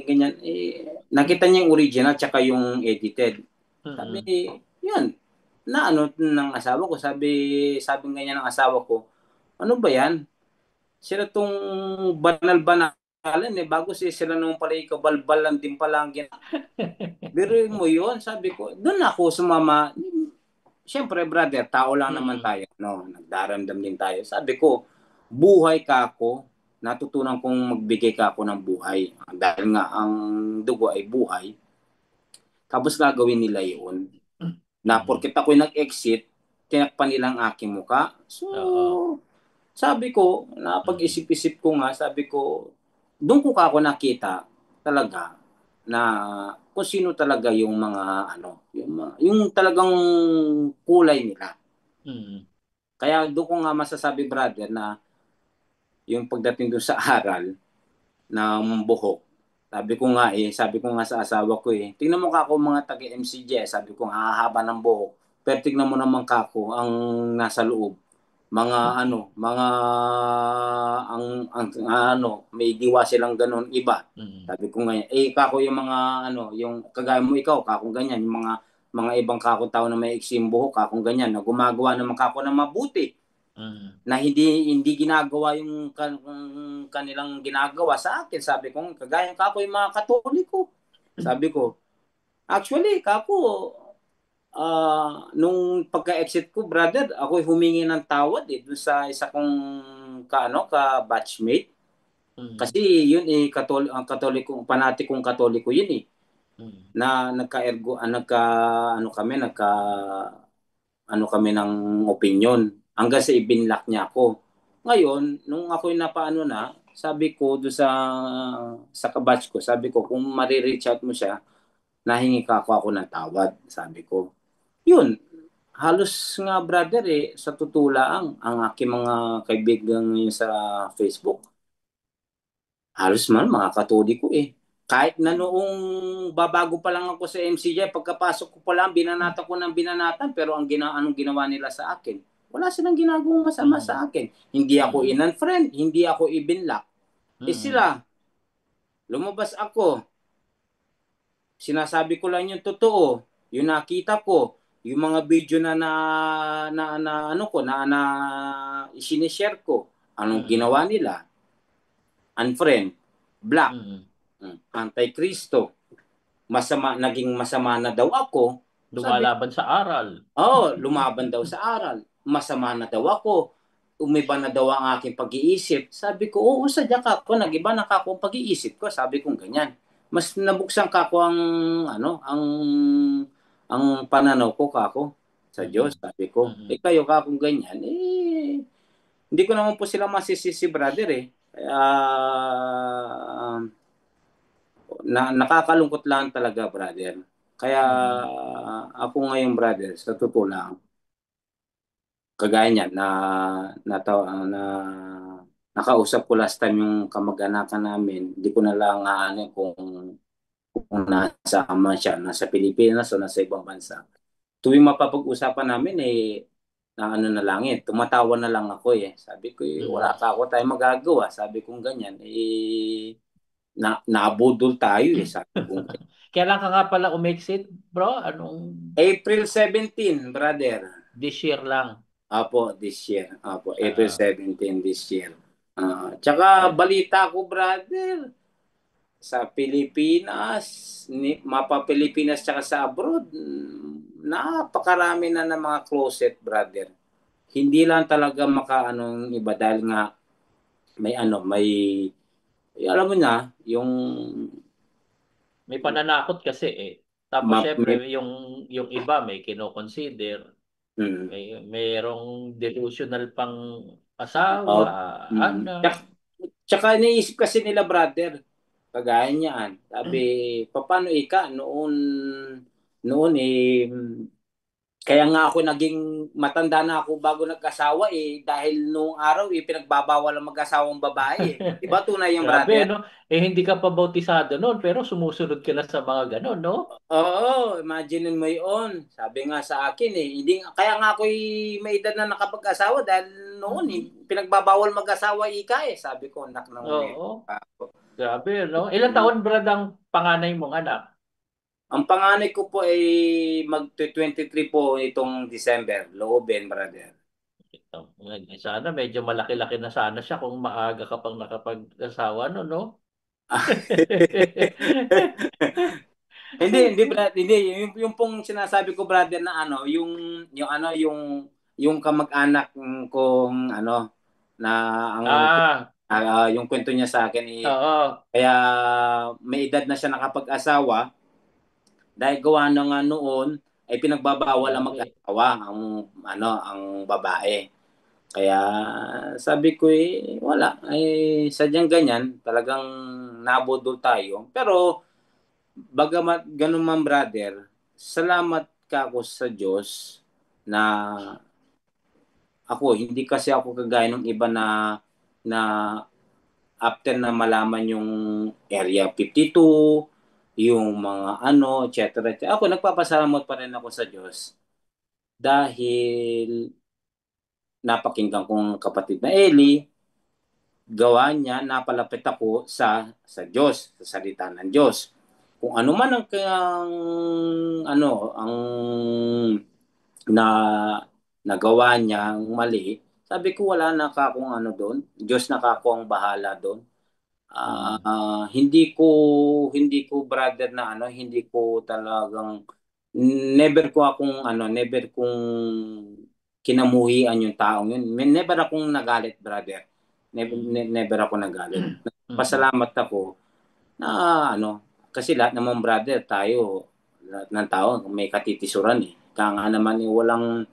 ganyan, nakita niya yung original tsaka yung edited. Sabi, Mm. yun, ng asawa ko. Sabi ganyan ng asawa ko, ano ba yan? Sila tong banal-banalan bago sila nung pala ikabalbalan din pala ang biruin mo yun, sabi ko. Doon ako sumama. Siyempre, brother, tao lang naman Mm. tayo. No? Nagdaramdam din tayo. Sabi ko, buhay ka ako. Natutunan kong magbigay ka ako ng buhay. Dahil nga ang dugo ay buhay. Tapos gagawin nila yun. Na Mm. porkit ako'y nag-exit, tinakpan nila ang aking muka. So, Oo. sabi ko, Mm. napag-isip-isip ko nga, sabi ko, doon ko ako nakita talaga na kung sino talaga yung mga yung talagang kulay nila. Mm. Kaya doon ko nga masasabi, brother, na yung pagdating doon sa aral ng buhok, sabi ko nga sa asawa ko tingnan mo ka ako mga taga-MCJ, sabi ko ang hahaba ng buhok, pero tingnan mo naman ka ako ang nasa loob mga mga ang may diwa silang ganun iba. Mm. Sabi ko ngayon, kako yung mga yung kagaya mo ikaw, kako ganyan, yung mga ibang kako tao na may iksim buhok, kako ganyan, na gumagawa naman kako ng mabuti, Mm. na hindi ginagawa yung kanilang ginagawa sa akin. Sabi ko, kagaya kako yung mga Katoliko. Sabi ko, actually, kako, nung pagka-exit ko, brother, ako humingi ng tawad dun sa isa kong ka-batchmate. Mm. Kasi yun ang katoliko, panatikong katoliko yun Mm. na nagka-ergo, nagka ano kami, ano kami ng opinion hanggang sa ibinlock niya ako. Ngayon, nung ako'y napaano na, sabi ko do sa kabatch ko, sabi ko kung marireach out mo siya, nahingi ka ako ng tawad, sabi ko. Yun, halos nga brother sa tutula ang aking mga kaibigan ngayon sa Facebook, halos man mga katodi ko eh. Kahit na noong babago pa lang ako sa MCJ, pagkapasok ko pa lang, binanata ko ng binanatan, pero anong ginawa nila sa akin? Wala silang ginagawang masama Mm. sa akin. Hindi ako Mm. in-unfriend, hindi ako ibinlock. Eh Mm. sila, lumabas ako, sinasabi ko lang yung totoo, yung nakita ko, yung mga video na ano ko, na isinishare ko, anong Mm. ginawa nila? Unfriend, block, Mm. anti-Kristo, naging masama na daw ako. Sabi, Lumalaban sa aral. lumaban daw sa aral. Masama na daw ako. Umiba na daw ang aking pag-iisip. Sabi ko, oo, sadya ka ako. Nag-iba na ka ako ang pag-iisip ko. Sabi ko ganyan. Mas nabuksan ka ako ang pananaw ko kako sa Diyos. Mm. Sabi ko, Mm. kayo ka akong ganyan. Hindi ko naman po sila masisisi, brother Kaya, nakakalungkot lang talaga, brother. Kaya Mm. ako ngayon, brother, sa totoo lang, kagaya niyan na nakausap ko last time yung kamag-anakan namin, hindi ko na lang ano kung nasa man siya, nasa Pilipinas o nasa ibang bansa. Tuwing mapapag-usapan namin na ano na lang tumatawa na lang ako Sabi ko wala Mm. ka ako tayong magagawa. Sabi kong ganyan nabudol tayo sabi kong Kailan ka nga pala umexit, bro? Anong April 17, brother. this year lang? Apo, this year. Apo, April Ah, 17 this year. Tsaka eh, balita ko, brother, sa Pilipinas, mapa Pilipinas tsaka sa abroad, napakarami na ng mga closet, brother. Hindi lang talaga makaano ng iba dahil nga may alam mo na, yung may pananakot kasi eh. Tapos syempre may, yung iba may kino-consider, mm, mayroong delusional pang asawa, oh, mm. anak. Tsaka iniisip kasi nila, brother, kagaya niyan. Sabi, paano noon kaya nga ako naging matanda na ako bago nagkasawa dahil noong araw pinagbabawal ang mag-asawang babae Di ba tunay yung Grabe, brother? no? Eh, hindi ka pa bautisado noon, pero sumusunod ka na sa mga ganon, no? Oo, imagine mo yun. Sabi nga sa akin hindi, kaya nga ako'y may edad na nakapag-asawa dahil noon Mhm. pinagbabawal mag-asawa Sabi ko, anak ng Oo, ako. grabe, no? Ilang taon, brad, ang panganay mong anak? Ang panganay ko po ay mag-23 po itong December. Loobin, brother. Ito, sana medyo malaki-laki na sana siya kung maaga ka pang nakapag-asawa, no? Hindi brad, hindi yung pong sinasabi ko brother na yung kamag-anak kong na ang Ah, yung kwento niya sa akin oo. kaya may edad na siya nakapag-asawa dahil gawa na nga noon ay pinagbabawal ang Grabe. mag-asawa ang babae. Kaya sabi ko wala sadyang ganyan talagang nabudol tayo. Pero bagamat ganun man brother, salamat ka ako sa Diyos na hindi kasi ako kagaya ng iba na after na malaman yung Area 52, yung mga etc. Ako nagpapasalamat pa rin ako sa Diyos dahil napakinggan kong kapatid na Eli, gawa niya, napalapit ako sa Diyos, sa salita ng Diyos. Kung ano man ang na nagawa niya mali, sabi ko wala na ka akong doon. Diyos na ka akong bahala doon. Mm. Hindi ko brother na hindi ko talagang never kong kinamuhian yung taong yun. Never akong nagalit, brother. Mm. Never ako nagalit. Mm. Pasalamat ako na kasi lahat naman brother tayo, lahat ng tao may katitisuran. Kaya nga naman walang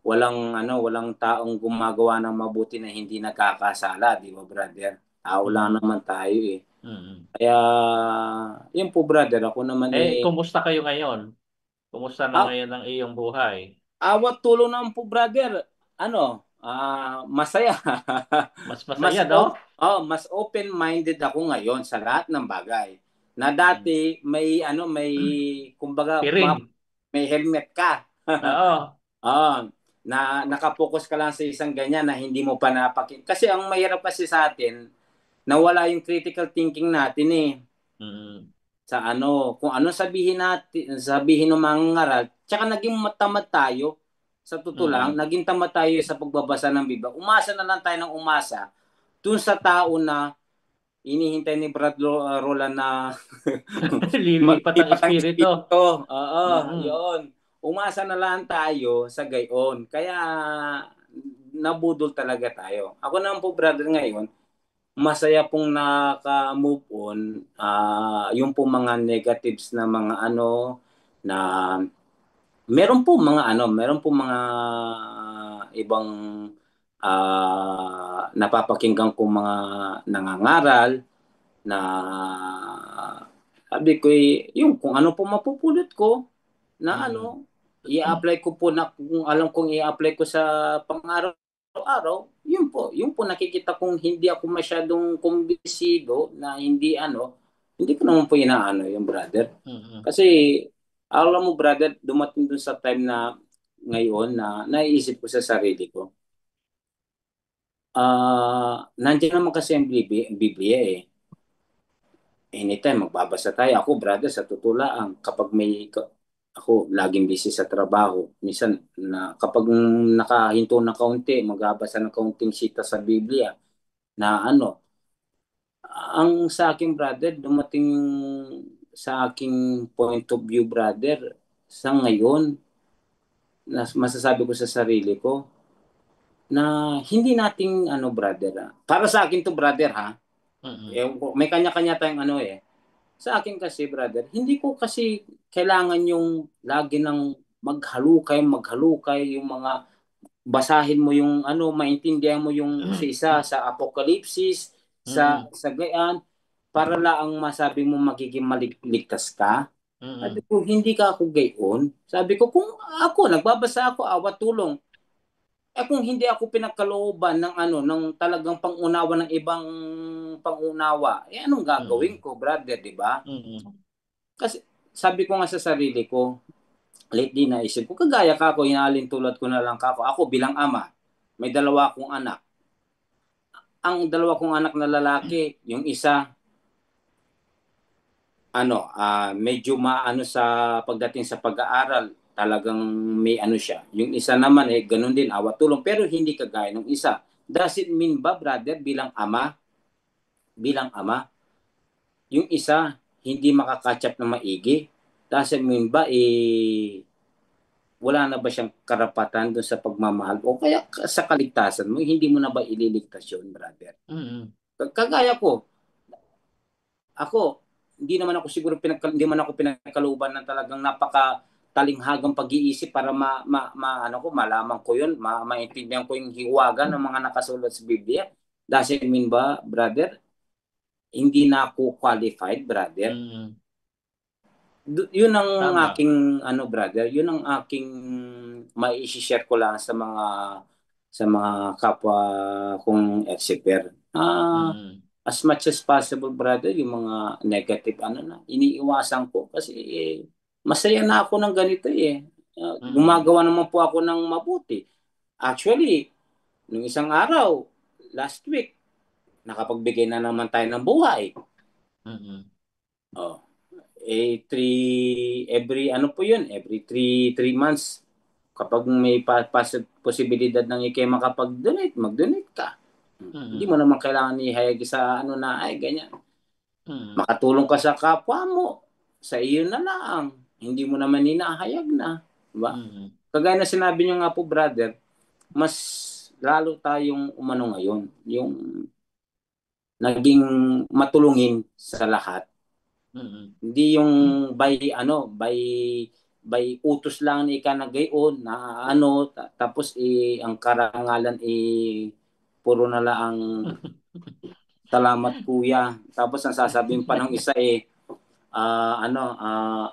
walang taong gumagawa ng mabuti na hindi nagkakasala, di ba, brother? Tao lang Mm. naman tayo eh. Mm. Kaya, yun po, brother, ako naman Kumusta kayo ngayon? Kumusta na ah, ngayon ang iyong buhay? awat tulong naman po, brother. Masaya. Mas masaya, no? Mas open-minded ako ngayon sa lahat ng bagay. Na Mm. dati may kumbaga Piring. may helmet ka. Oo. Ah, na nakapokus ka lang sa isang ganyan na hindi mo pa napakin. Kasi ang mahirap kasi sa atin, nawala yung critical thinking natin eh. Mm. Sa kung ano sabihin ng mga ngaral, tsaka naging matamad tayo. Sa totoo lang, Mm. naging tamad tayo sa pagbabasa ng Biblia. Umasa na lang tayo ng umasa dun sa tao na inihintay ni Roland na Lilipat ang maglipat ang espiritu. espiritu. Oo, Mm. yun. Umasa na lang tayo sa gayon. Kaya nabudol talaga tayo. Ako naman po, brother, ngayon, masaya pong naka-move on. Yung po mga negatives na mga na meron po mga ibang napapakinggan ko mga nangangaral na sabi ko yung kung ano po mapupulot ko na Mm. i-apply ko po na kung alam kong i-apply ko sa pang-araw-araw, yun po nakikita kong hindi ako masyadong kumbinsido na hindi ko naman po inaano yung brother. Mm. Kasi alam mo brother, dumating dun sa time na ngayon na naiisip ko sa sarili ko. Nandiyan naman kasi ang Biblia eh. Anytime magbabasa tayo. Ako, brother, sa totoo lang, kapag ako laging busy sa trabaho. Minsan na kapag nakahinto ng kaunti, magbabasa ng kaunting sita sa Biblia na ang sa akin, brother, dumating sa aking point of view, brother, sa ngayon, masasabi ko sa sarili ko na hindi nating brother. Para sa akin to, brother, ha. Mm. May kanya-kanya tayong eh. Sa akin kasi, brother, hindi ko kasi kailangan yung lagi ng maghalukay, yung mga basahin mo yung maintindihan mo yung isa sa Apokalipsis, Mm. sa Gayan, para lang masabi mo magiging maligtas ka. Sabi Mm. ko, hindi ka ako gayon. Sabi ko, kung ako, nagbabasa ako, awat tulong. Kung hindi ako pinagkalooban ng ng talagang pangunawa ng ibang pangunawa, anong gagawin Mm. ko, brother, di ba? Mm. Kasi sabi ko nga sa sarili ko, lately naisip ko, kagaya ka ako, hinalin tulad ko na lang kako. Ako bilang ama, may dalawa akong anak. Ang dalawa kong anak na lalaki, yung isa, medyo maano sa pagdating sa pag-aaral, talagang may siya. Yung isa naman ganun din, awat tulong, pero hindi kagaya ng isa. Does it mean ba, brother, bilang ama, yung isa, hindi makakatch up na maigi? Does it mean ba, wala na ba siyang karapatan doon sa pagmamahal o kaya sa kaligtasan mo, hindi mo na ba ililigtas yun, brother? Mm. Kagaya ko, ako, hindi man ako pinagkalooban ng talagang napaka talinghagang pag-iisip para malaman ko yun, maintindihan ko yung hiwaga ng mga nakasulat sa Biblia. Does it mean ba, brother, hindi na ako qualified, brother? Mm. Yun ang Tama. aking brother, yun ang aking mai-share ko lang sa mga kapwa kong exiper. Mm. As much as possible, brother, yung mga negative iniiwasan ko kasi masaya na ako ng ganito eh. Mm. Gumagawa naman po ako ng mabuti. Actually, nung isang araw, last week, nakapagbigay na naman tayo ng buhay. Mm. Oh, every po yun, every three months, kapag may posibilidad ng makapag-donate, mag-donate ka. Hindi mo Mm. naman kailangan ihayag sa na, ay, ganyan. Mm. Makatulong ka sa kapwa mo, sa iyo na lang. Hindi mo naman inahayag na. Diba? Mm. Kagaya na sinabi niyo nga po, brother, mas lalo tayong ngayon, yung naging matulungin sa lahat. Mm. Hindi yung by by utos lang ni ikanagayon na ano, tapos ang karangalan puro na lang salamat kuya. Tapos ang sasabihin pa ng isa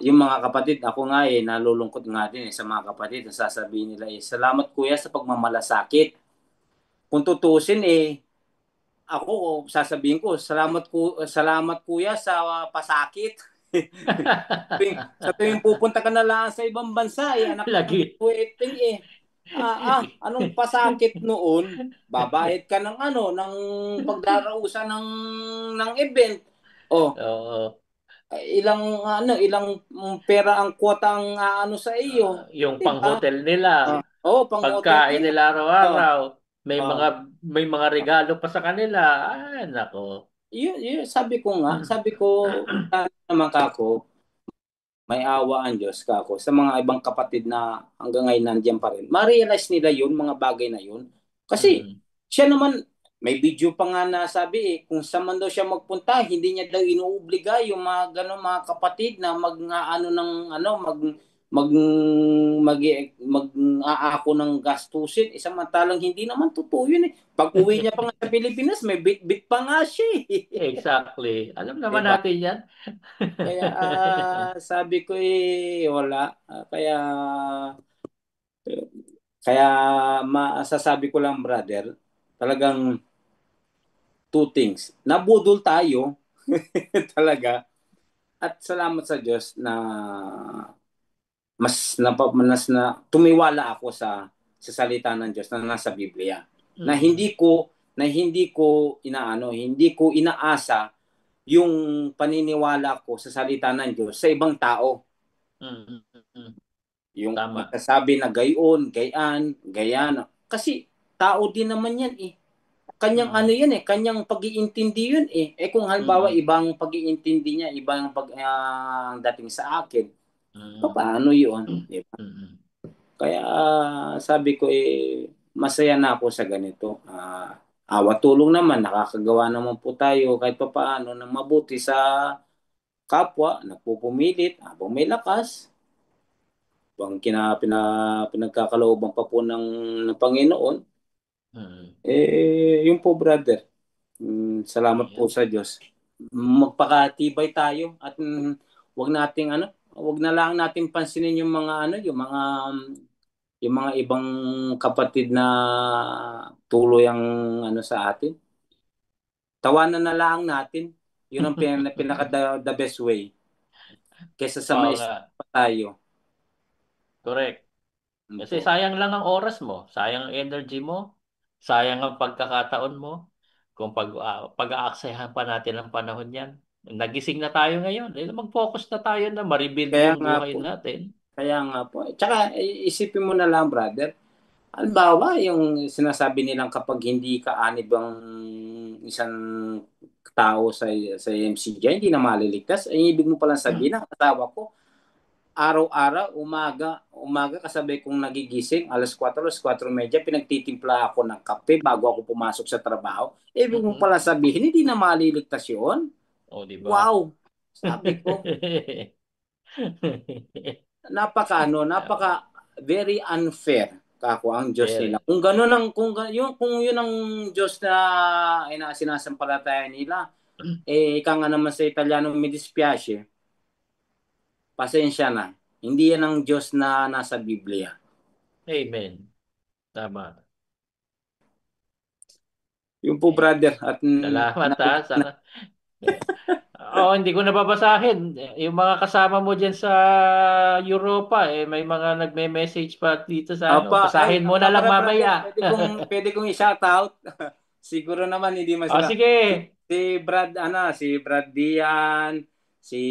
yung mga kapatid, ako nga nalulungkot nga din sa mga kapatid, ang sasabihin nila salamat kuya sa pagmamalasakit. Kung tutusin ako sasabihin ko, salamat kuya sa pasakit. Sa tuwing pupunta ka na lang sa ibang bansa, anak ng Lagi. buweteng anong pasakit noon? Babayad ka ng ng pagdarausan ng event. Oh, Oo. ilang pera ang kwota ang sa iyo, Yung 'di ba? pang-hotel nila, Pang hotel pagkain nila. nila Oh, araw-araw, may oh. mga may mga regalo pa sa kanila. Ay, nako. Yun, sabi ko, sana naman kako, may awa ang Diyos kako sa mga ibang kapatid na hanggang ngayon nandiyan pa rin. Ma-realize nila yun, mga bagay na yun. Kasi Mm. siya naman, may video pa nga na sabi kung saan man daw siya magpunta, hindi niya daw inuobliga yung mga ganun mga kapatid na ano ng mag mag mag aako ng gastusin. Samantalang hindi naman totoo yun. Pag uwi niya pa nga sa Pilipinas, may bit-bit pa nga siya. Exactly. Alam naman Diba? natin 'yan. Kaya sabi ko wala. Kaya kaya masasabi ko lang brother, talagang two things. Nabudol tayo talaga at salamat sa Diyos na mas na tumiwala ako sa salita ng Diyos na nasa Biblia. Na Mm. hindi ko hindi ko inaasa yung paniniwala ko sa salita ng Diyos sa ibang tao. Mm. Mm. Yung Tama. magsasabi na gayon, gayan, gayan. Kasi tao din naman yan Kanyang ano Mm. yan kanyang pag-iintindi yun kung halimbawa Mm. ibang pag-iintindi niya, ibang dating sa akin, Mm. paano yun? Di ba? Mm. Kaya sabi ko masaya na ako sa ganito. Awa tulong naman, nakakagawa naman po tayo kahit pa paano ng mabuti sa kapwa, nagpupumilit habang may lakas. Habang pinagkakalooban pa po ng Panginoon, Mm. yun po brother. Salamat po Ayun. sa Diyos. Magpakatibay tayo at wag na lang natin pansinin yung mga yung mga ibang kapatid na tuloy ang sa atin. Tawanan na lang natin. Yun ang pinaka the best way kaysa sa Oo mais nga. pa tayo. Correct. Yun Kasi po. sayang lang ang oras mo, sayang ang energy mo, sayang ang pagkakataon mo. Kung pag-aaksayahan pa natin ang panahon yan. Nagising na tayo ngayon. Mag-focus na tayo na ma-rebuild Kaya yung nga buhay po. natin. Kaya nga po. Tsaka isipin mo na lang brother. Halimbawa, yung sinasabi nilang kapag hindi ka anib ang isang tao sa MCJ, hindi na maliligtas. Ay, ibig mo palang sabihin, ang asawa ko, araw-araw, umaga kasabay kong nagigising, alas 4:30, pinagtitimpla ako ng kape bago ako pumasok sa trabaho. Ibig mo Mm-mm. palang sabihin, hindi na maliligtas yun? O, di ba? Wow! Sabi ko, napaka Tama. very unfair kako ang Diyos nila. Very. Kung gano'n ang kung yun ang Diyos na sinasampalataya nila, ika nga naman sa Italiano mi dispiace, pasensya na. Hindi yan ang Diyos na nasa Biblia. Amen. Tama. Yung po Eh, brother at salamat ha. Oo, hindi ko nababasahin. Yung mga kasama mo diyan sa Europa, may mga nagme-message pa dito sa ano. Basahin mo na nga lang pala brother, mamaya. pwede kong i-shout out. Siguro naman hindi man O, sila. sige. Si Brad Dian, si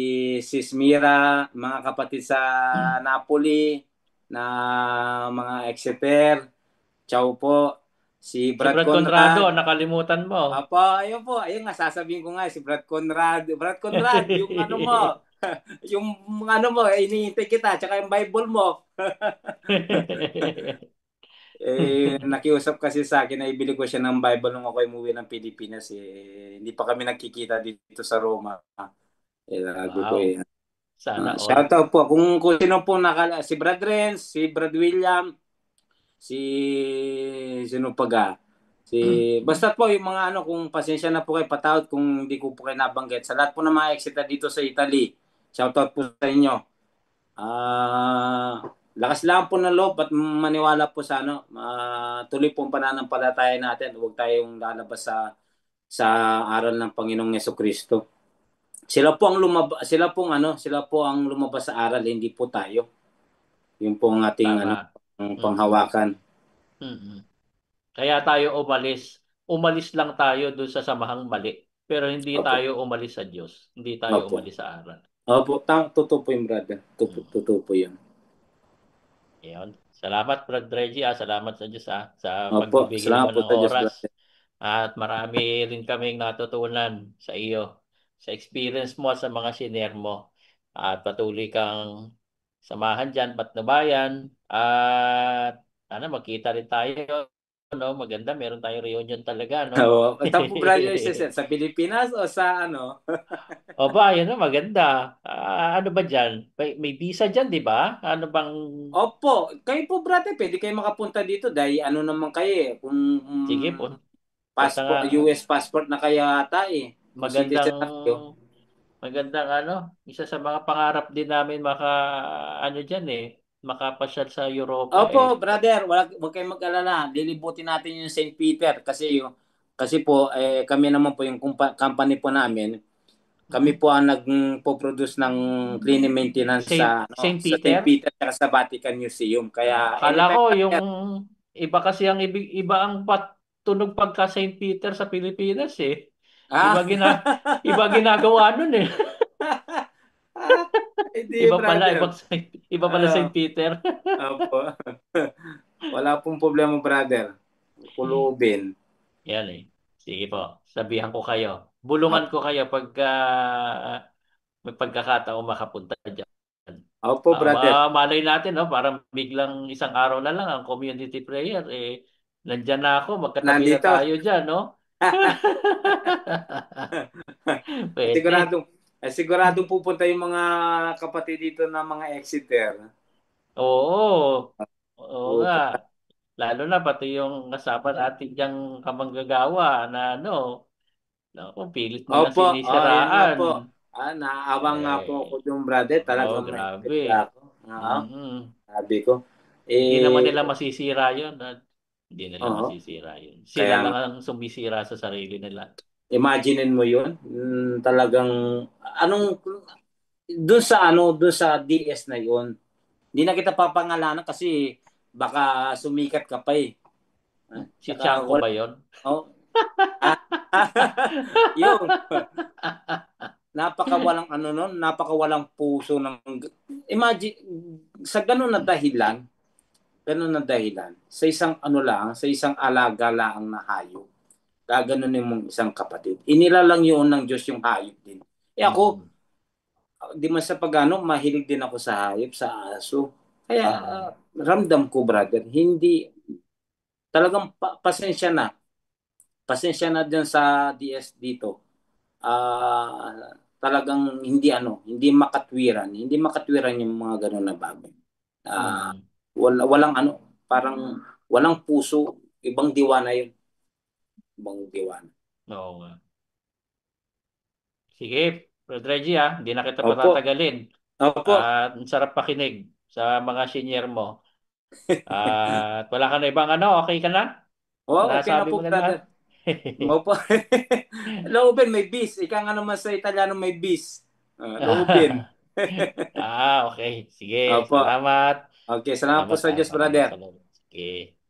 Smira, mga kapatid sa Napoli na mga Exeter. Ciao po. Si Si Brad Brad Conrado, Conrad. nakalimutan mo. Ayun po, ayun nga sasabihin ko nga si Brad Conrad. Brad Conrad, yung ano mo, yung ano mo, iniintay kita, tsaka yung Bible mo. Nakiusap kasi sa akin na ibili ko siya ng Bible nung ako umuwi ng Pilipinas. Hindi pa kami nagkikita dito sa Roma. Sabi ko Wow. Sana all. Shoutout po kung sino po si Brad Renz, si Brad William, si sino pa ga? Si basta po yung mga ano, kung pasensya na po kayo, patawad kung hindi ko po kayo nabanggit. Sa lahat po ng mga exita dito sa Italy, shoutout po sa inyo. Lakas lang po ng loob at maniwala po sa ano, tuloy po ang pananampalataya natin. Huwag tayong lalabas sa aral ng Panginoong Kristo. Sila po ang lumabas sa aral, hindi po tayo. Yun po ang ating ano, Tama. ang Mm-mm. panghawakan. Mm-mm. Kaya tayo umalis. Umalis lang tayo doon sa samahang mali. Pero hindi Opo. tayo umalis sa Diyos. Hindi tayo Opo. umalis sa aral. Opo, totoo po yung brother. Mm. Totoo po yun. Ayun. Salamat, Brad Reggie. Salamat sa Diyos sa Opo, pagbibigay mo salamat po ng sa Diyos, oras. brother. At marami rin kaming natutunan sa iyo, sa experience mo sa mga senior mo. At patuloy kang samahan dyan, patnubayan. At sana magkita rin tayo. No? Maganda, meron tayong reunion talaga, no? Saan po brother sa Pilipinas o sa ano? O ba, yun na, maganda. Ano ba dyan? May visa dyan, di ba? Ano bang... Opo, kayo po brother, pwede kayo makapunta dito dahil ano naman kayo eh, kung Sige, punta nga. passport, US passport na kaya ata eh, kung Magandang citizen na kayo. magandang ano, isa sa mga pangarap din namin ano diyan eh, makapasyal sa Europa Opo, eh. brother, wag kayong mag-alala. Lilibutin natin yung St. Peter kasi po kami naman po yung company po namin. Kami po ang nagpo-produce ng cleaning maintenance Saint sa St. Peter. Peter at sa Vatican Museum. Kaya Akala ko anytime yung brother. iba kasi ang iba ang tunog pagka Saint Peter sa Pilipinas eh. Iba Ah. gina iba ginagawa nun eh. Hindi Iba pala, brother. iba pala Ano, Saint Peter. opo. Wala pong problema brother. Kulubin. Yan eh. Sige po, sabihan ko kayo. Bulungan ko kayo pagka may pagkakataon makapunta dyan. Opo brother. Malay natin, no? Parang biglang isang araw na lang ang community prayer. Nandyan na ako, magkatabi na Nandito. tayo dyan, no? Pwede. Siguradong pupunta yung mga kapatid dito na mga Exeter. Oo. Oo nga. Pupunta. Lalo na pati yung kasama natin diyang kamanggagawa na ano, naku, pilit mo lang Opo, yun nga sinisiraan. po. Naaawang nga po ako Eh, yung brother. oh, Talagang may grabe. ako. Oo, Mm-mm. sabi ko. Hindi naman Eh, nila masisira yun. Hindi nila oo. masisira yun. Sila Kaya lang nga, ang sumisira sa sarili nila. imaginein mo yun. Talagang, anong, doon sa DS na yun. Hindi na kita papangalanan kasi baka sumikat ka pa eh. Si Tsaka Chanko wala. ba yun? Oh, ah, yung napakawalang ano nun, napakawalang puso ng imagine sa ganun na dahilan sa isang ano lang, sa isang alaga lang na hayop. Gaganunin mong isang kapatid. Inilalang yun ng Diyos yung hayop din. Ako, Mm-mm. di man sa pagano, mahilig din ako sa hayop, sa aso. Kaya Mm-mm. ramdam ko, brother, hindi, talagang pasensya na. Pasensya na dyan sa DS dito. Talagang hindi makatwiran yung mga ganun na bagay. Ah, Mm-mm. walang ano, parang walang puso, ibang diwa na yun, ibang diwa na. Oo nga. Sige, Brad Reggie hindi na kita Opo, patatagalin. opo. Ang sarap pakinig sa mga senior mo. At wala ka na ibang ano, okay ka na? Oh, okay na Nasabi mo po, na lahat? brother. Opo. Loobin, may bis. Ika nga naman sa Italiano may bis. Loobin. Okay. Sige, Opo. salamat. Okay, salamat po Salamat sa Diyos, Maraming brother. salamat. Sige.